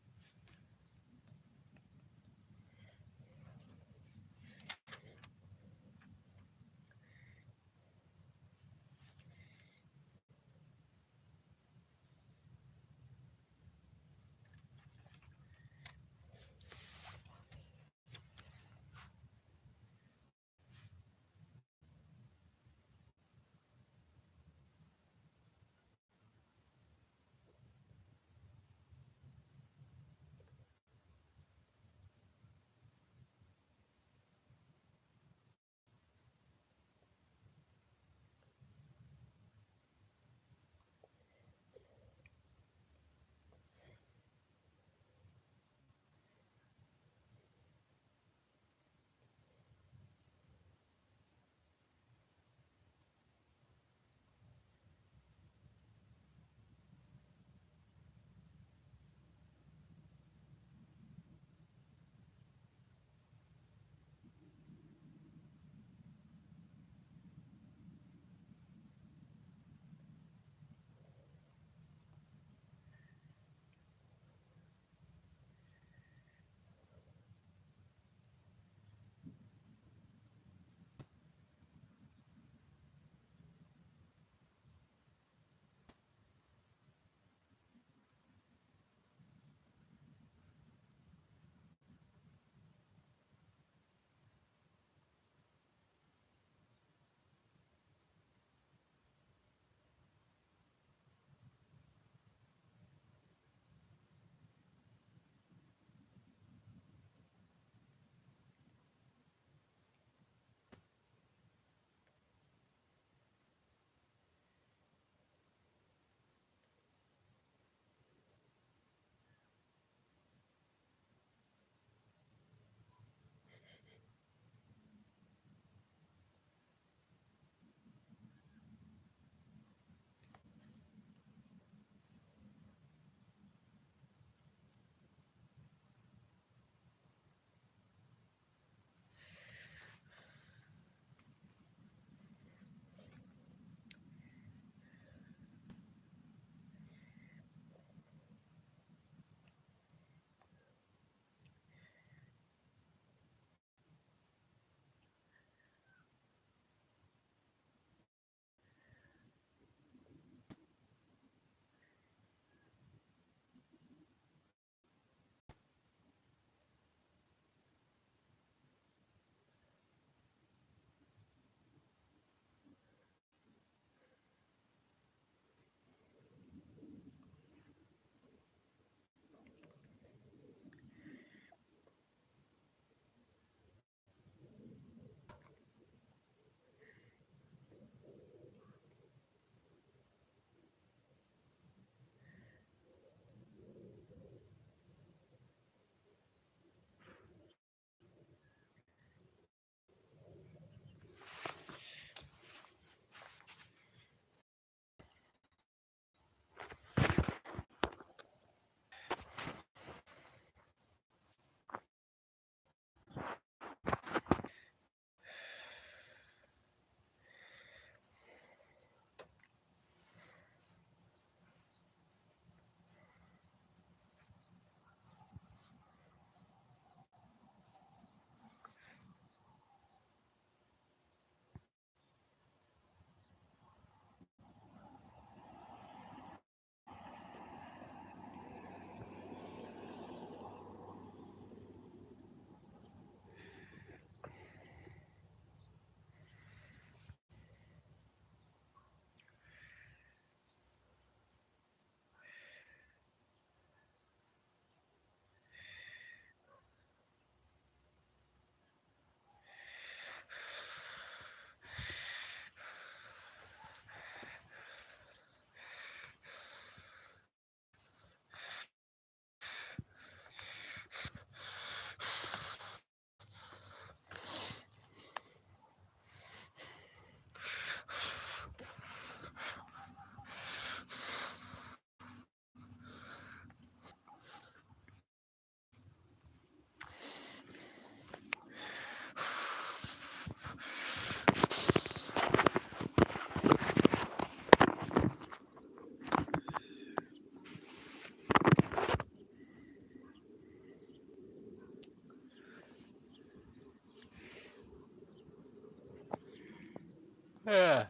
Ah.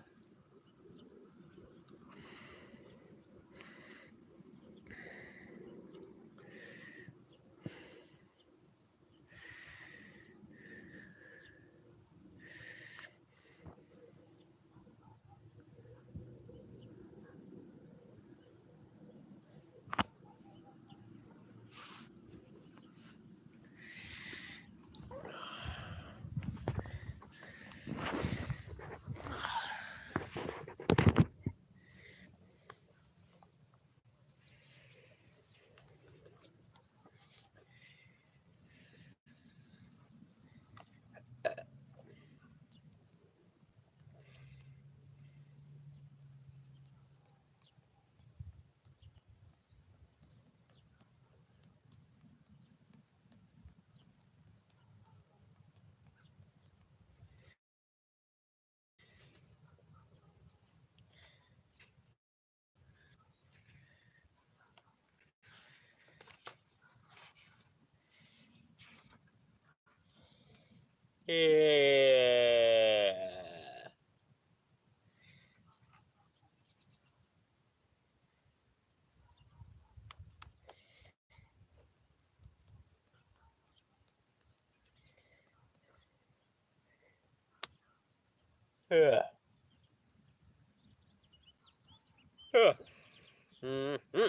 Yeah. Yeah. Yeah. Mm-hmm.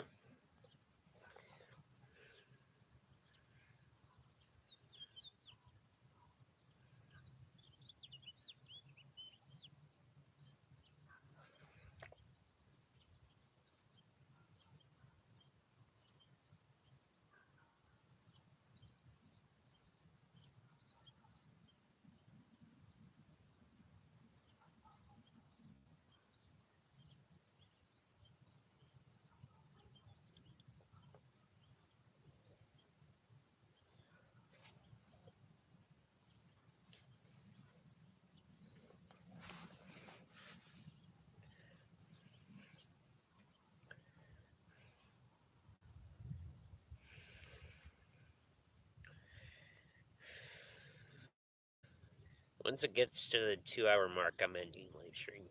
Once it gets to the 2 hour mark, I'm ending live stream.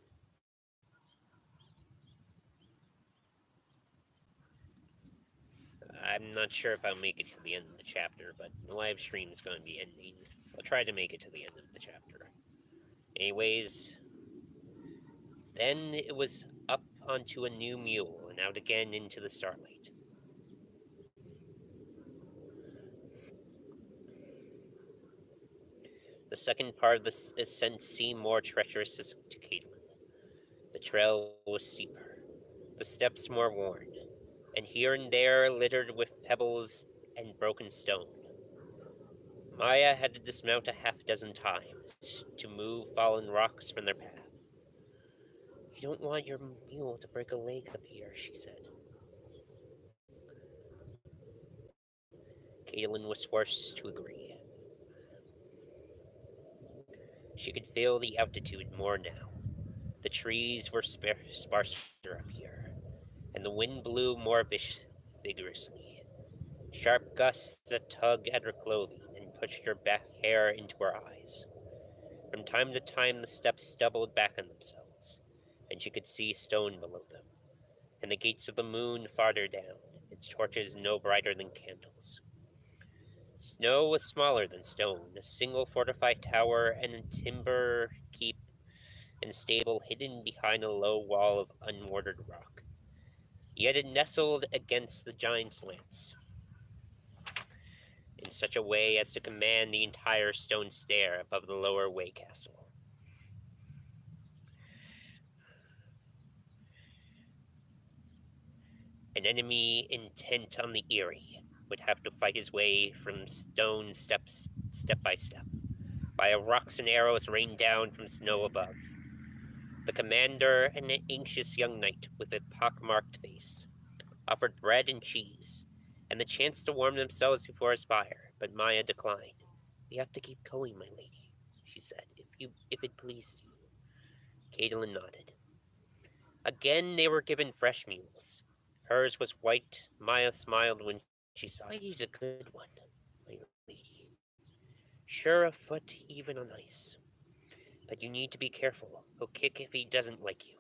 I'm not sure if I'll make it to the end of the chapter, but the live stream is going to be ending. I'll try to make it to the end of the chapter. Anyways, then it was up onto a new mule and out again into the starlight. The second part of the ascent seemed more treacherous to Catelyn. The trail was steeper, the steps more worn, and here and there littered with pebbles and broken stone. Maya had to dismount a half-dozen times to move fallen rocks from their path. You don't want your mule to break a leg up here, she said. Catelyn was forced to agree. She could feel the altitude more now. The trees were sparser up here, and the wind blew more vigorously. Sharp gusts that tugged at her clothing and pushed her back hair into her eyes. From time to time, the steps doubled back on themselves, and she could see stone below them, and the gates of the moon farther down, its torches no brighter than candles. Snow was smaller than stone, a single fortified tower and a timber keep and stable hidden behind a low wall of unmortared rock. Yet it nestled against the giant's lance, in such a way as to command the entire stone stair above the lower way castle. An enemy intent on the Eyrie would have to fight his way from stone step by step, while rocks and arrows rained down from snow above. The commander, an anxious young knight with a pockmarked face, offered bread and cheese, and the chance to warm themselves before his fire, but Maya declined. We have to keep going, my lady, she said, if it pleases you. Catelyn nodded. Again they were given fresh mules. Hers was white. Maya smiled when she saw it. He's a good one, my lady. Sure of foot even on ice. But you need to be careful. He'll kick if he doesn't like you.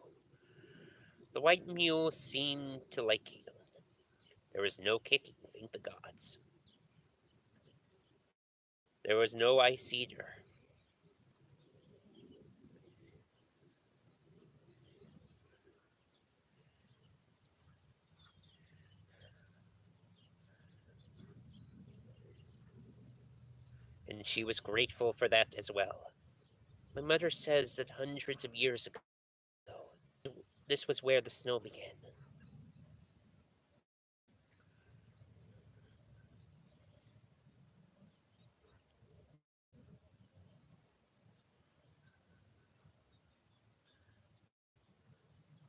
The white mule seemed to like Catelyn. There was no kicking, thank the gods. There was no ice either. And she was grateful for that as well. My mother says that hundreds of years ago, this was where the snow began.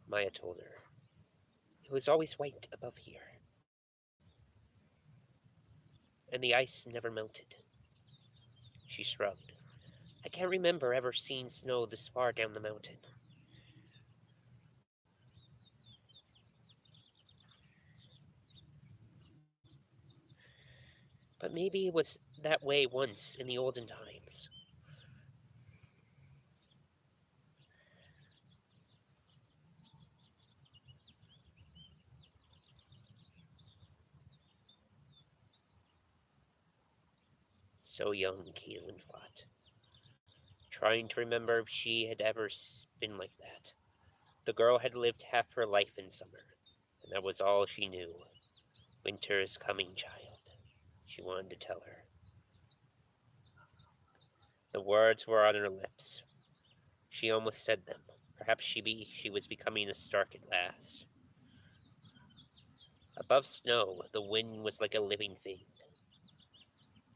Maya told her. It was always white above here. And the ice never melted. She shrugged. I can't remember ever seeing snow this far down the mountain. But maybe it was that way once in the olden times. So young, Catelyn thought, trying to remember if she had ever been like that. The girl had lived half her life in summer, and that was all she knew. Winter is coming, child, she wanted to tell her. The words were on her lips. She almost said them. Perhaps she was becoming a Stark at last. Above snow, the wind was like a living thing,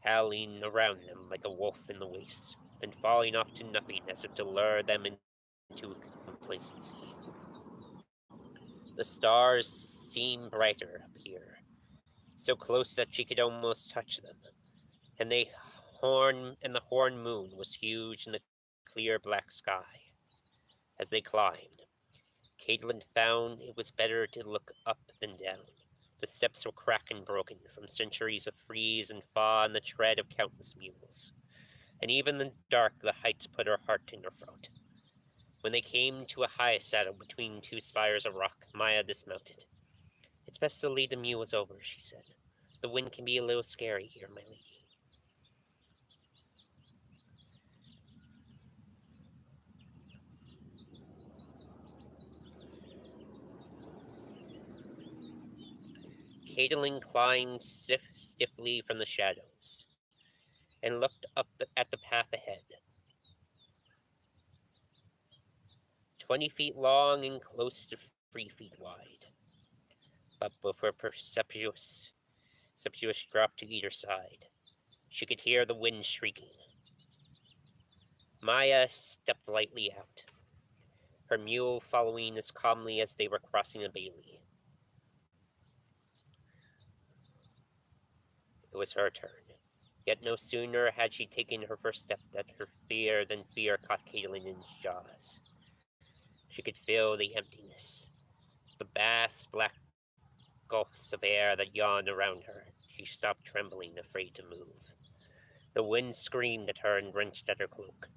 howling around them like a wolf in the wastes, then falling off to nothing as if to lure them into complacency. The stars seemed brighter up here, so close that she could almost touch them, and the horn moon was huge in the clear black sky. As they climbed, Catelyn found it was better to look up than down. The steps were cracked and broken from centuries of freeze and thaw and the tread of countless mules. And even in the dark, the heights put her heart in her throat. When they came to a high saddle between two spires of rock, Maya dismounted. It's best to lead the mules over, she said. The wind can be a little scary here, my lady. Catelyn climbed stiffly from the shadows and looked up at the path ahead. 20 feet long and close to 3 feet wide, but with a perceptuous drop to either side. She could hear the wind shrieking. Maya stepped lightly out, her mule following as calmly as they were crossing a bailey. It was her turn. Yet no sooner had she taken her first step than fear caught Catelyn in his jaws. She could feel the emptiness, the vast black gulfs of air that yawned around her. She stopped trembling, afraid to move. The wind screamed at her and wrenched at her cloak,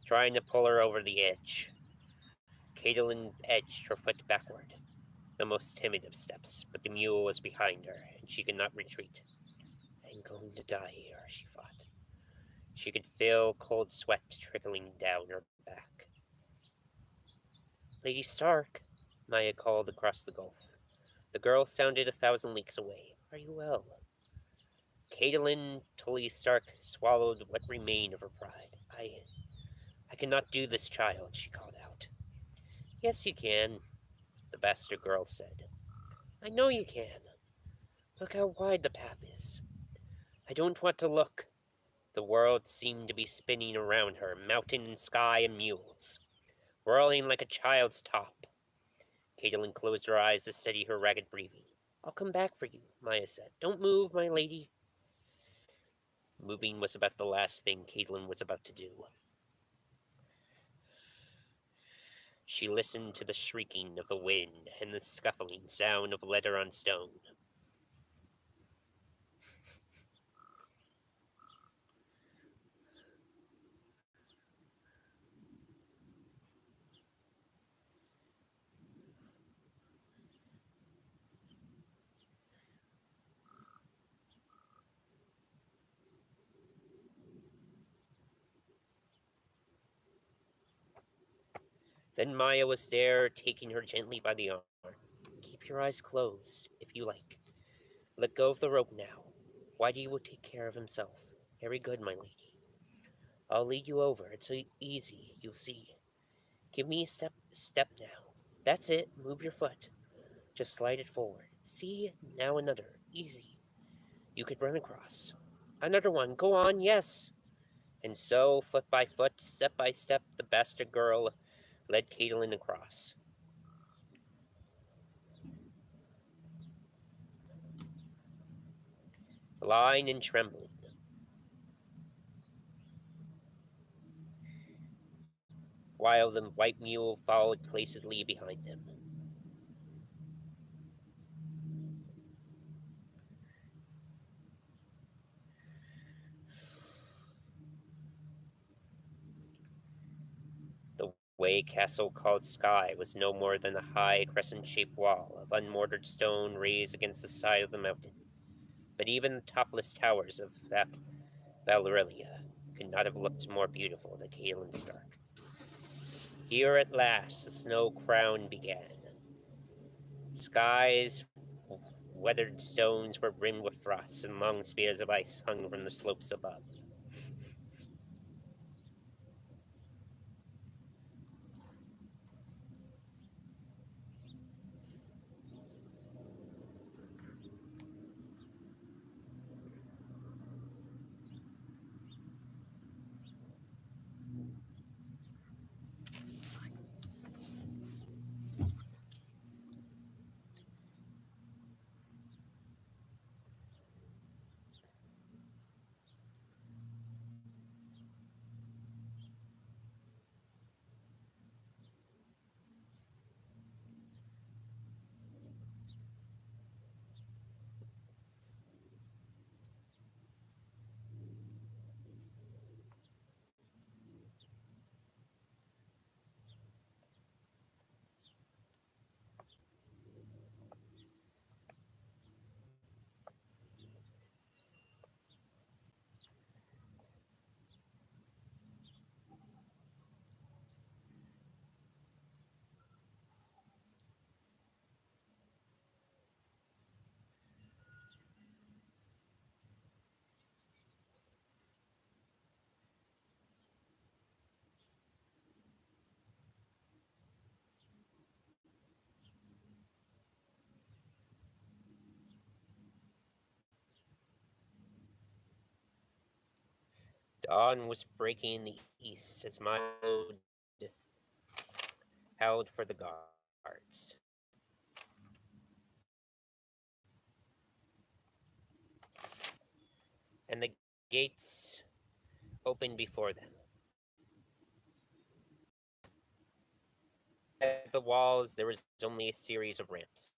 trying to pull her over the edge. Catelyn edged her foot backward, the most timid of steps, but the mule was behind her, and she could not retreat. I'm going to die here, she thought. She could feel cold sweat trickling down her back. Lady Stark, Maya called across the gulf. The girl sounded 1,000 leagues away. Are you well? Catelyn Tully Stark swallowed what remained of her pride. I cannot do this, child, she called out. Yes, you can, the bastard girl said. I know you can. Look how wide the path is. I don't want to look. The world seemed to be spinning around her, mountain and sky and mules, whirling like a child's top. Catelyn closed her eyes to steady her ragged breathing. I'll come back for you, Maya said. Don't move, my lady. Moving was about the last thing Catelyn was about to do. She listened to the shrieking of the wind and the scuffling sound of leather on stone. Then Maya was there, taking her gently by the arm. Keep your eyes closed, if you like. Let go of the rope now. Whitey will take care of himself. Very good, my lady. I'll lead you over. It's easy, you'll see. Give me a step now. That's it. Move your foot. Just slide it forward. See? Now another. Easy. You could run across. Another one. Go on, yes. And so, foot by foot, step by step, the bastard girl led Catelyn across. Blind and trembling, while the white mule followed placidly behind them. The way castle called Skye was no more than a high crescent-shaped wall of unmortared stone raised against the side of the mountain. But even the topless towers of Valerilia could not have looked more beautiful to Catelyn Stark. Here at last the snow crown began. Skye's weathered stones were rimmed with frost, and long spears of ice hung from the slopes above. Dawn was breaking in the east as Milo held for the guards. And the gates opened before them. At the walls, there was only a series of ramps,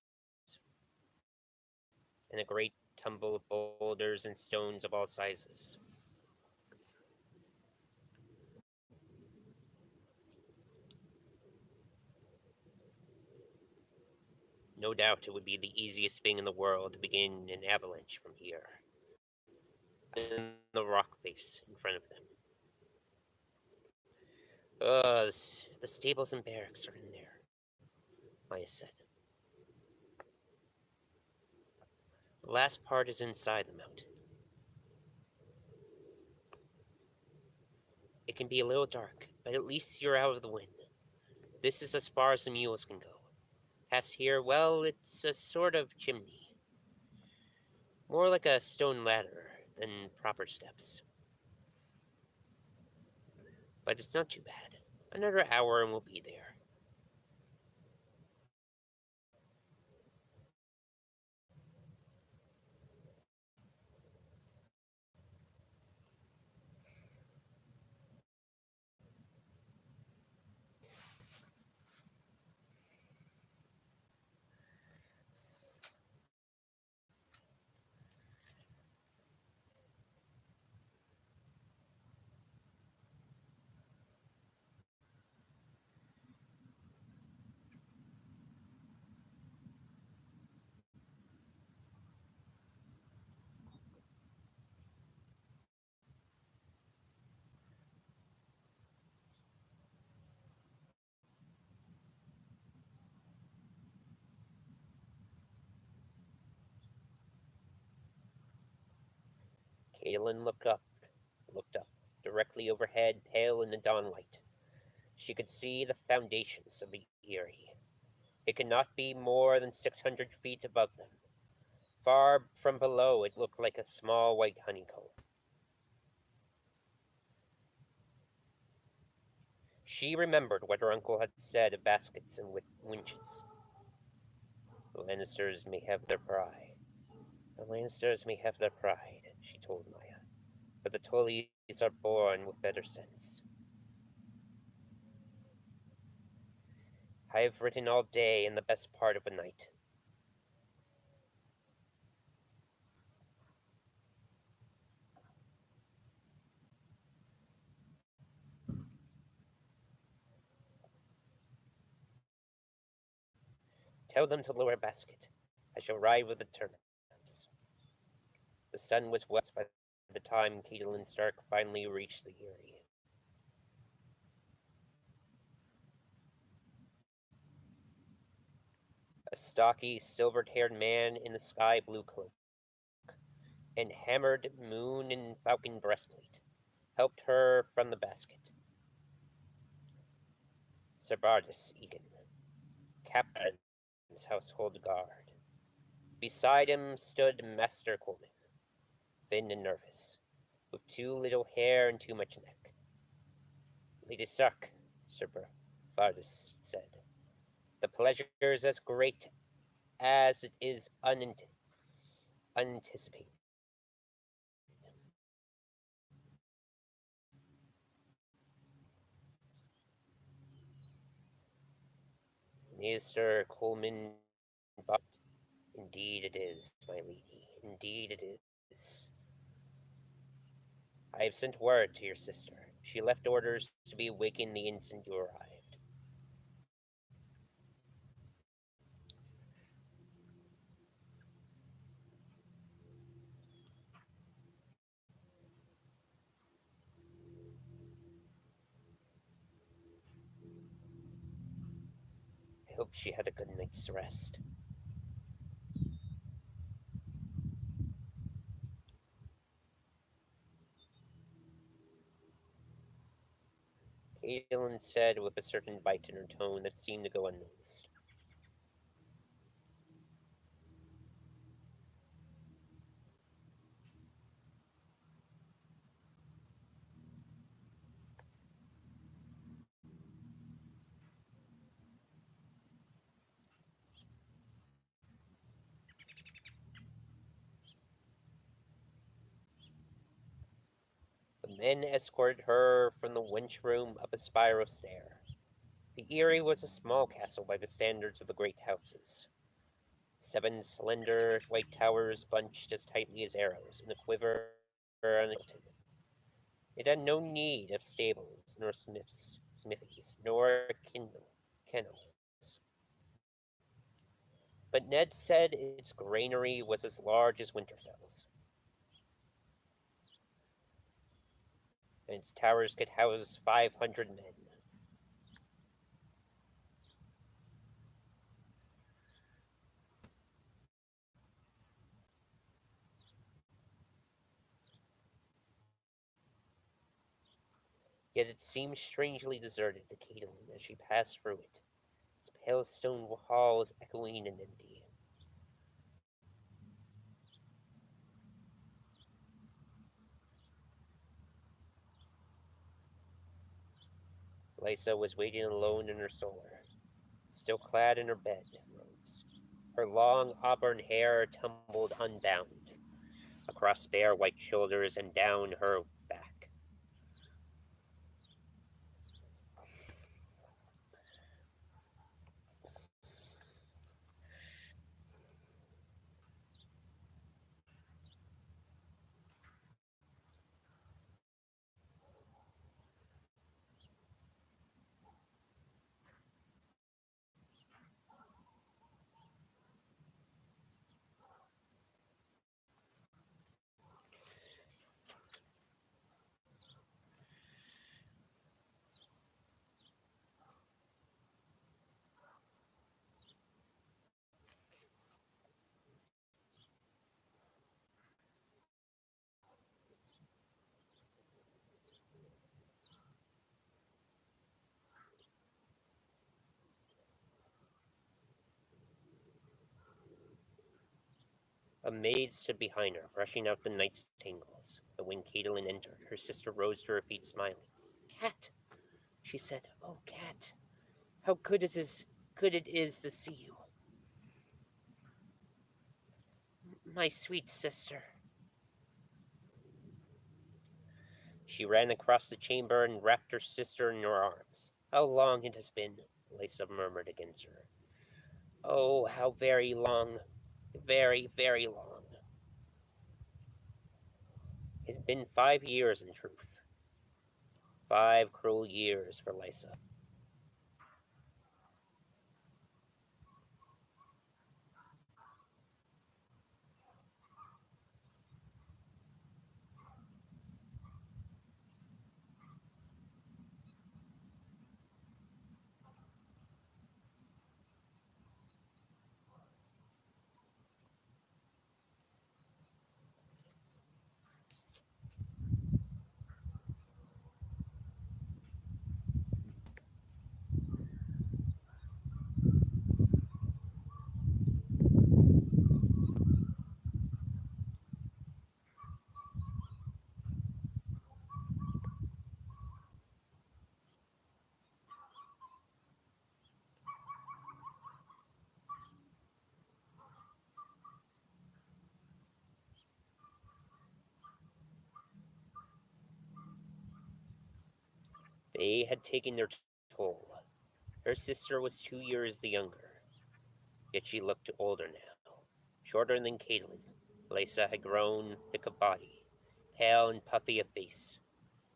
and a great tumble of boulders and stones of all sizes. No doubt it would be the easiest thing in the world to begin an avalanche from here. And the rock face in front of them. The stables and barracks are in there, Maya said. The last part is inside the mountain. It can be a little dark, but at least you're out of the wind. This is as far as the mules can go. Past here, well, it's a sort of chimney. More like a stone ladder than proper steps. But it's not too bad. Another hour and we'll be there. Catelyn looked up, directly overhead, pale in the dawnlight. She could see the foundations of the Eyrie. It could not be more than 600 feet above them. Far from below, it looked like a small white honeycomb. She remembered what her uncle had said of baskets and winches. The Lannisters may have their pride. The Lannisters may have their pride, she told Maya, but the Tullys are born with better sense. I have written all day and the best part of a night. Tell them to lower a basket. I shall ride with the turnips. The sun was west by the time Catelyn Stark finally reached the Eyrie. A stocky, silver-haired man in the sky-blue cloak and hammered moon and falcon breastplate helped her from the basket. Sir Bardus Egan, Captain's household guard. Beside him stood Master Coleman, thin and nervous, with too little hair and too much neck. Lady Stark, Sir Bardus said, the pleasure is as great as it is unanticipated. Mr. Coleman bowed. Indeed it is, my lady. Indeed it is. I have sent word to your sister. She left orders to be awakened the instant you arrived. I hope she had a good night's rest. Catelyn said with a certain bite in her tone that seemed to go unnoticed. The men escorted her from the wench room up a spiral stair. The Eyrie was a small castle by the standards of the great houses. 7 slender white towers bunched as tightly as arrows in a quiver on a hilton. It had no need of stables, nor smithies, nor kennels. But Ned said its granary was as large as Winterfell's, and its towers could house 500 men. Yet it seemed strangely deserted to Catelyn as she passed through it, its pale stone halls echoing and empty. Lysa was waiting alone in her solar, still clad in her bed robes, her long auburn hair tumbled unbound across bare white shoulders and down her back. A maid stood behind her, brushing out the night's tangles. But when Catelyn entered, her sister rose to her feet, smiling. "Cat," she said. "Oh, Cat, how good it is to see you. My sweet sister." She ran across the chamber and wrapped her sister in her arms. "How long it has been," Lysa murmured against her. "Oh, how very long. Very, very long." It had been 5 years, in truth. 5 cruel years for Lysa. They had taken their toll. Her sister was 2 years the younger, yet she looked older now. Shorter than Catelyn, Lysa had grown thick of body, pale and puffy of face.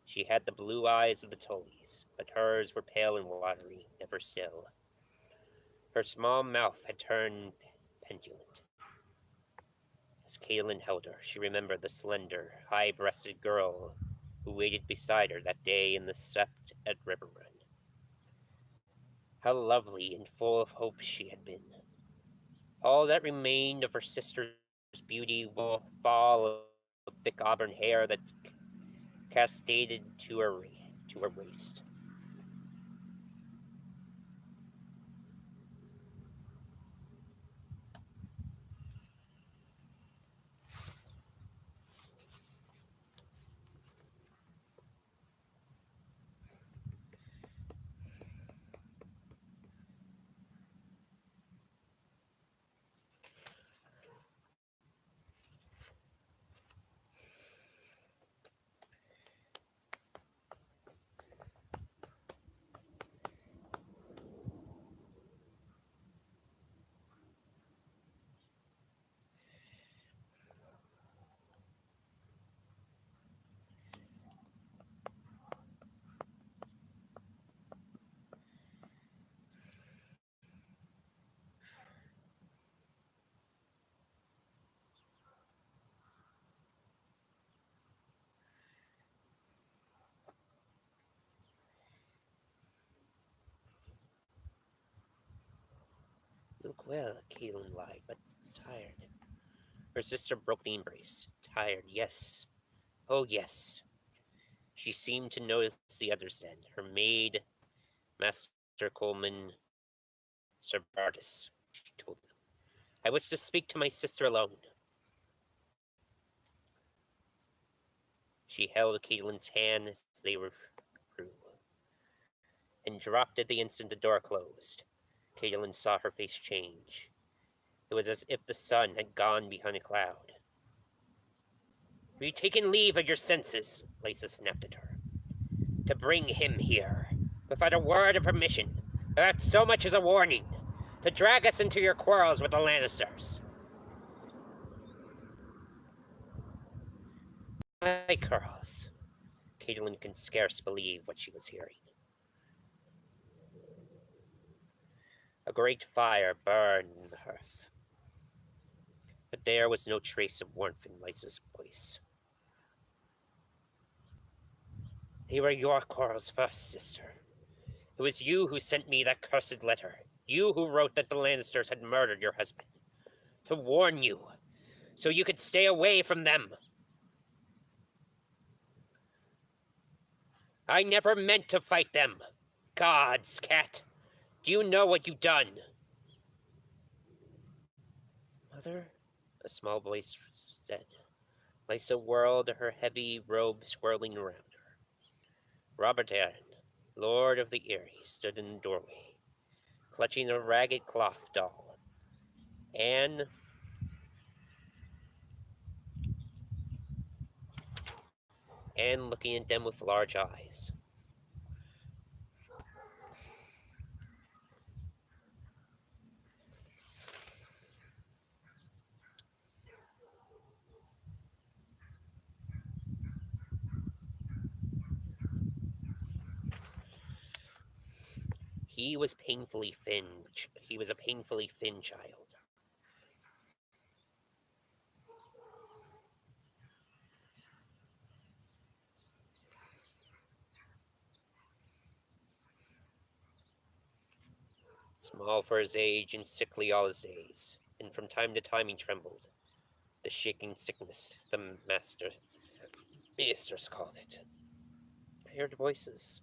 She had the blue eyes of the Tullys, but hers were pale and watery, never still. Her small mouth had turned petulant. As Catelyn held her, she remembered the slender, high-breasted girl who waited beside her that day in the sept at Riverrun. How lovely and full of hope she had been. All that remained of her sister's beauty will fall of thick auburn hair that cascaded to her waist. "You look well," Catelyn lied, "but tired." Her sister broke the embrace. "Tired, yes. Oh, yes." She seemed to notice the others then. Her maid, Master Coleman Cerbertus, she told them. "I wish to speak to my sister alone." She held Catelyn's hand as they were through, and dropped at the instant the door closed. Catelyn saw her face change. It was as if the sun had gone behind a cloud. "Have you taken leave of your senses?" Lysa snapped at her. "To bring him here, without a word of permission, without so much as a warning, to drag us into your quarrels with the Lannisters." "My quarrels." Catelyn could scarce believe what she was hearing. A great fire burned in the hearth, but there was no trace of warmth in Lysa's voice. "They were your quarrels first, sister. It was you who sent me that cursed letter. You who wrote that the Lannisters had murdered your husband. To warn you, so you could stay away from them. I never meant to fight them. Gods, Cat, do you know what you've done?" "Mother, a small voice said. Lysa whirled, her heavy robe swirling around her. Robert Arryn, Lord of the Eyrie, stood in the doorway, clutching a ragged cloth doll. Anne looking at them with large eyes. He was a painfully thin child. Small for his age and sickly all his days, and from time to time he trembled. The shaking sickness, the masters called it. I heard voices.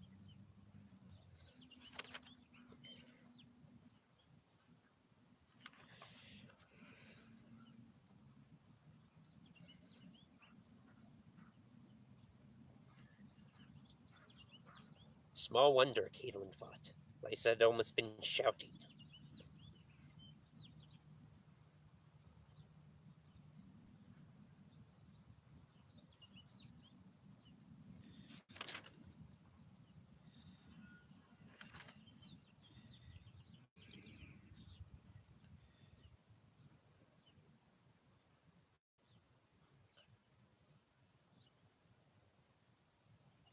Small wonder Catelyn thought. Lysa had almost been shouting.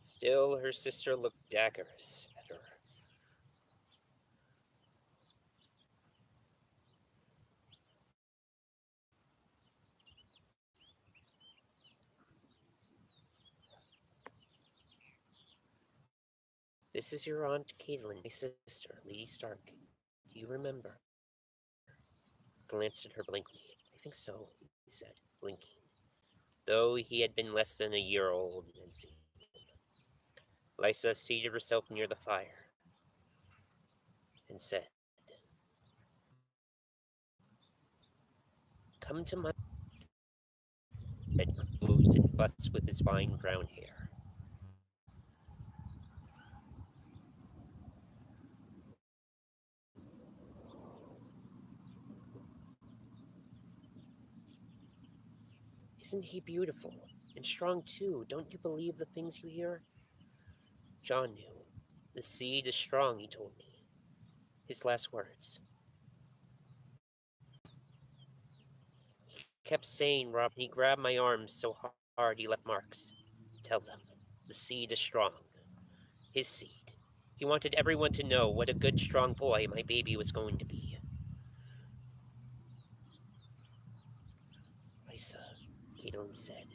Still, her sister looked daggers at her. This is your Aunt Catelyn, my sister, Lady Stark. Do you remember? Glanced at her blankly. I think so, he said, blinking, though he had been less than a year old and seen him. Lysa seated herself near the fire and said, Come to my bed, moves and fuss with his fine brown hair. Isn't he beautiful? And strong too, don't you believe the things you hear? Jon knew. The seed is strong, he told me. His last words. He kept saying, Rob, he grabbed my arms so hard he left marks. Tell them, the seed is strong. His seed. He wanted everyone to know what a good, strong boy my baby was going to be. Lysa, Catelyn said.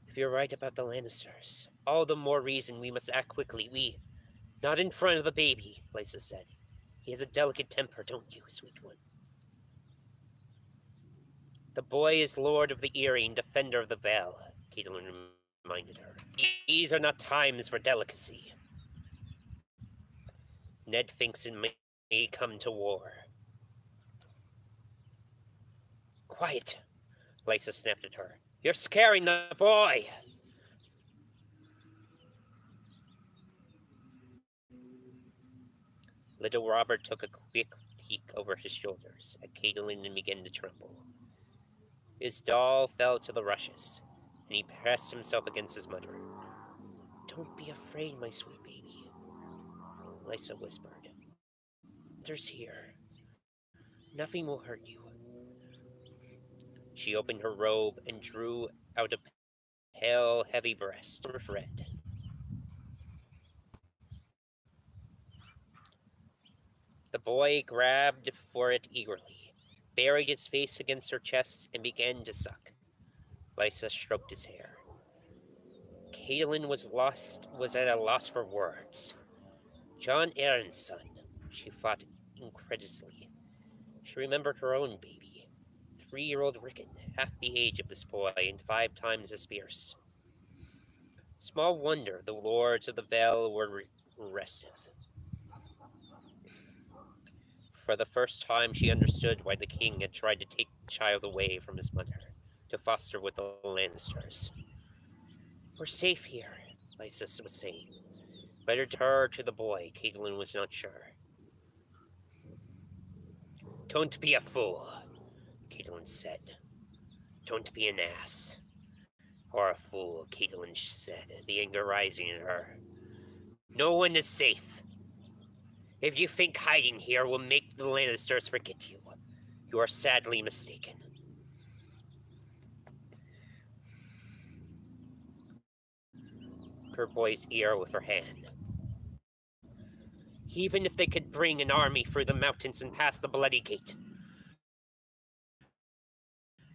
If you're right about the Lannisters, all the more reason we must act quickly. Not in front of the baby, Lysa said. He has a delicate temper, don't you, sweet one? The boy is Lord of the Eyrie and Defender of the Vale, Catelyn reminded her. These are not times for delicacy. Ned thinks it may come to war. Quiet, Lysa snapped at her. You're scaring the boy! Little Robert took a quick peek over his shoulders at Catelyn and began to tremble. His doll fell to the rushes, and he pressed himself against his mother. Don't be afraid, my sweet baby, Lysa whispered. Mother's here. Nothing will hurt you. She opened her robe and drew out a pale, heavy breast of red. The boy grabbed for it eagerly, buried his face against her chest, and began to suck. Lysa stroked his hair. Catelyn was at a loss for words. Jon Arryn's son, she thought incredulously. She remembered her own baby, 3-year-old Rickon, half the age of this boy and 5 times as fierce. Small wonder the lords of the Vale were restive. For the first time, she understood why the king had tried to take the child away from his mother to foster with the Lannisters. "We're safe here," Lysa was saying. Whether to her or to the boy, Catelyn was not sure. "Don't be a fool," Catelyn said. "Don't be an ass." "Or a fool," Catelyn said, the anger rising in her. "No one is safe. If you think hiding here will make the Lannisters forget you, you are sadly mistaken." Her boy's ear with her hand. "Even if they could bring an army through the mountains and past the Bloody Gate,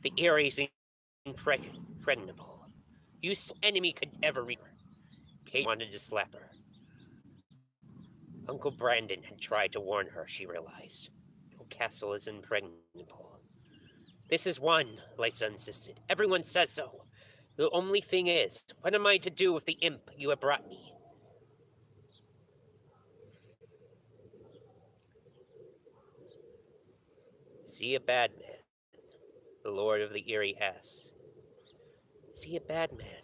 the area is impregnable. No enemy could ever reach her." Kate wanted to slap her. Uncle Brandon had tried to warn her, she realized. No castle is impregnable. "This is one," Lysa insisted. "Everyone says so. The only thing is, what am I to do with the imp you have brought me?" "Is he a bad man?" the Lord of the Eyrie asked. "Is he a bad man?"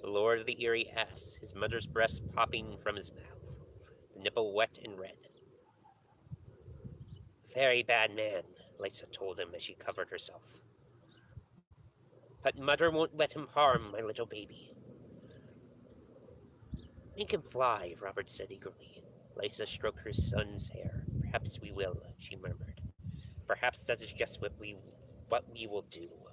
the Lord of the Eyrie asked, his mother's breast popping from his mouth, the nipple wet and red. "Very bad man," Lysa told him as she covered herself. "But Mother won't let him harm my little baby." "Make him fly," Robert said eagerly. Lysa stroked her son's hair. "Perhaps we will," she murmured. "Perhaps that is just what we will do."